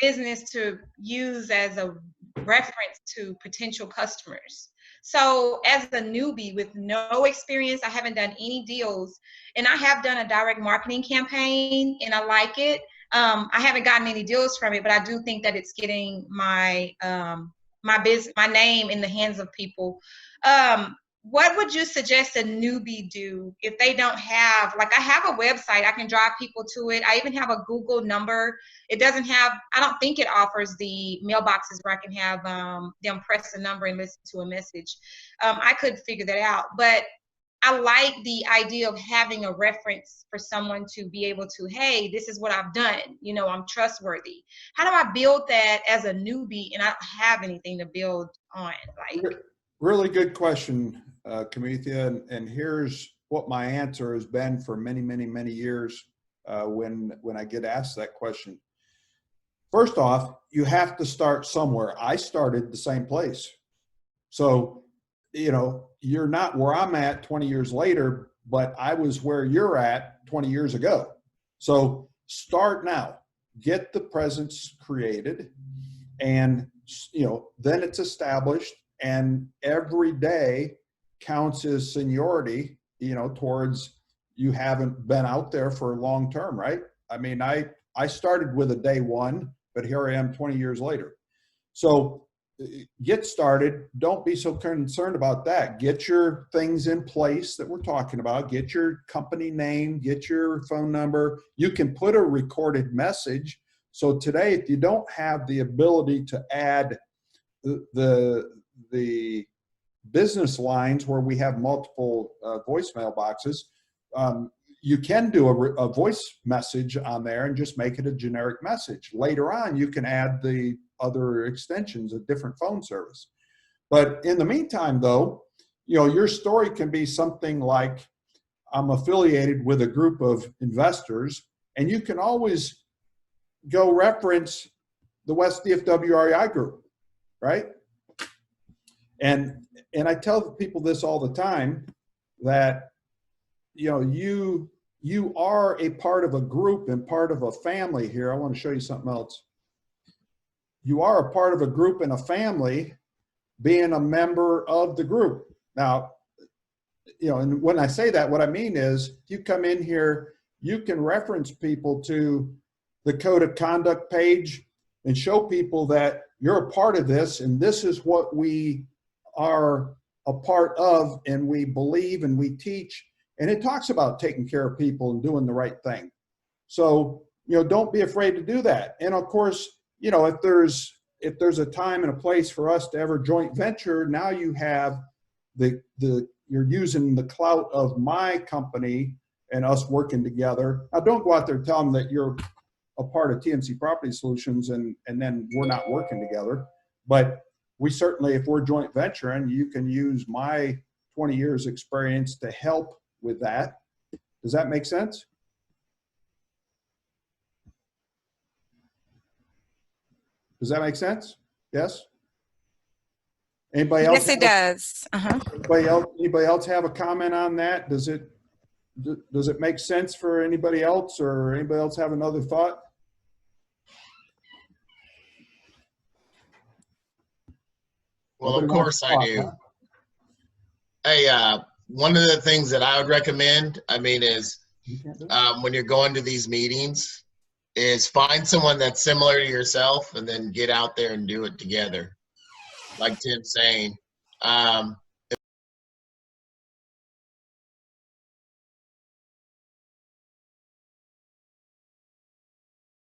business to use as a reference to potential customers. So as a newbie with no experience, I haven't done any deals, and I have done a direct marketing campaign and I like it. I haven't gotten any deals from it, but I do think that it's getting my my name in the hands of people. What would you suggest a newbie do if they don't have, like, I have a website, I can drive people to it. I even have a Google number. It doesn't have, I don't think it offers the mailboxes where I can have them press a number and listen to a message. I could figure that out, but I like the idea of having a reference for someone to be able to, hey, this is what I've done. You know, I'm trustworthy. How do I build that as a newbie and I don't have anything to build on? Like, really good question, Kamithia, and here's what my answer has been for many, many, many years when I get asked that question. first off, you have to start somewhere. I started the same place. So, you know, you're not where I'm at 20 years later, but I was where you're at 20 years ago. So start now, get the presence created, and, you know, then it's established, and every day counts as seniority, you know, towards you haven't been out there for long term, right? I mean, I started with a day one, but here I am 20 years later. So get started. Don't be so concerned about that. Get your things in place that we're talking about. Get your company name, get your phone number. You can put a recorded message. So today, if you don't have the ability to add the business lines where we have multiple voicemail boxes, you can do a voice message on there and just make it a generic message. Later on, you can add the other extensions, a different phone service. But in the meantime, though, you know, your story can be something like, I'm affiliated with a group of investors, and you can always go reference the West DFW REI group, right? And I tell people this all the time, that, you know, you are a part of a group and part of a family here. I want to show you something else. You are a part of a group and a family, being a member of the group. Now, you know, and when I say that, what I mean is, you come in here, you can reference people to the code of conduct page and show people that you're a part of this, and this is what we are a part of, and we believe and we teach. And it talks about taking care of people and doing the right thing. So, you know, don't be afraid to do that. And of course, you know, if there's a time and a place for us to ever joint venture, now you have you're using the clout of my company and us working together. Now, don't go out there and tell them that you're a part of TMC Property Solutions and then we're not working together. But we certainly, if we're joint venturing, you can use my 20 years experience to help with that. Does that make sense? Does that make sense? Yes? Anybody else? Yes, it does. Anybody else have a comment on that? Does it make sense for anybody else, or anybody else have another thought? Well, of course I do. Hey, one of the things that I would recommend, I mean, is when you're going to these meetings, is find someone that's similar to yourself and then get out there and do it together. Like Tim's saying,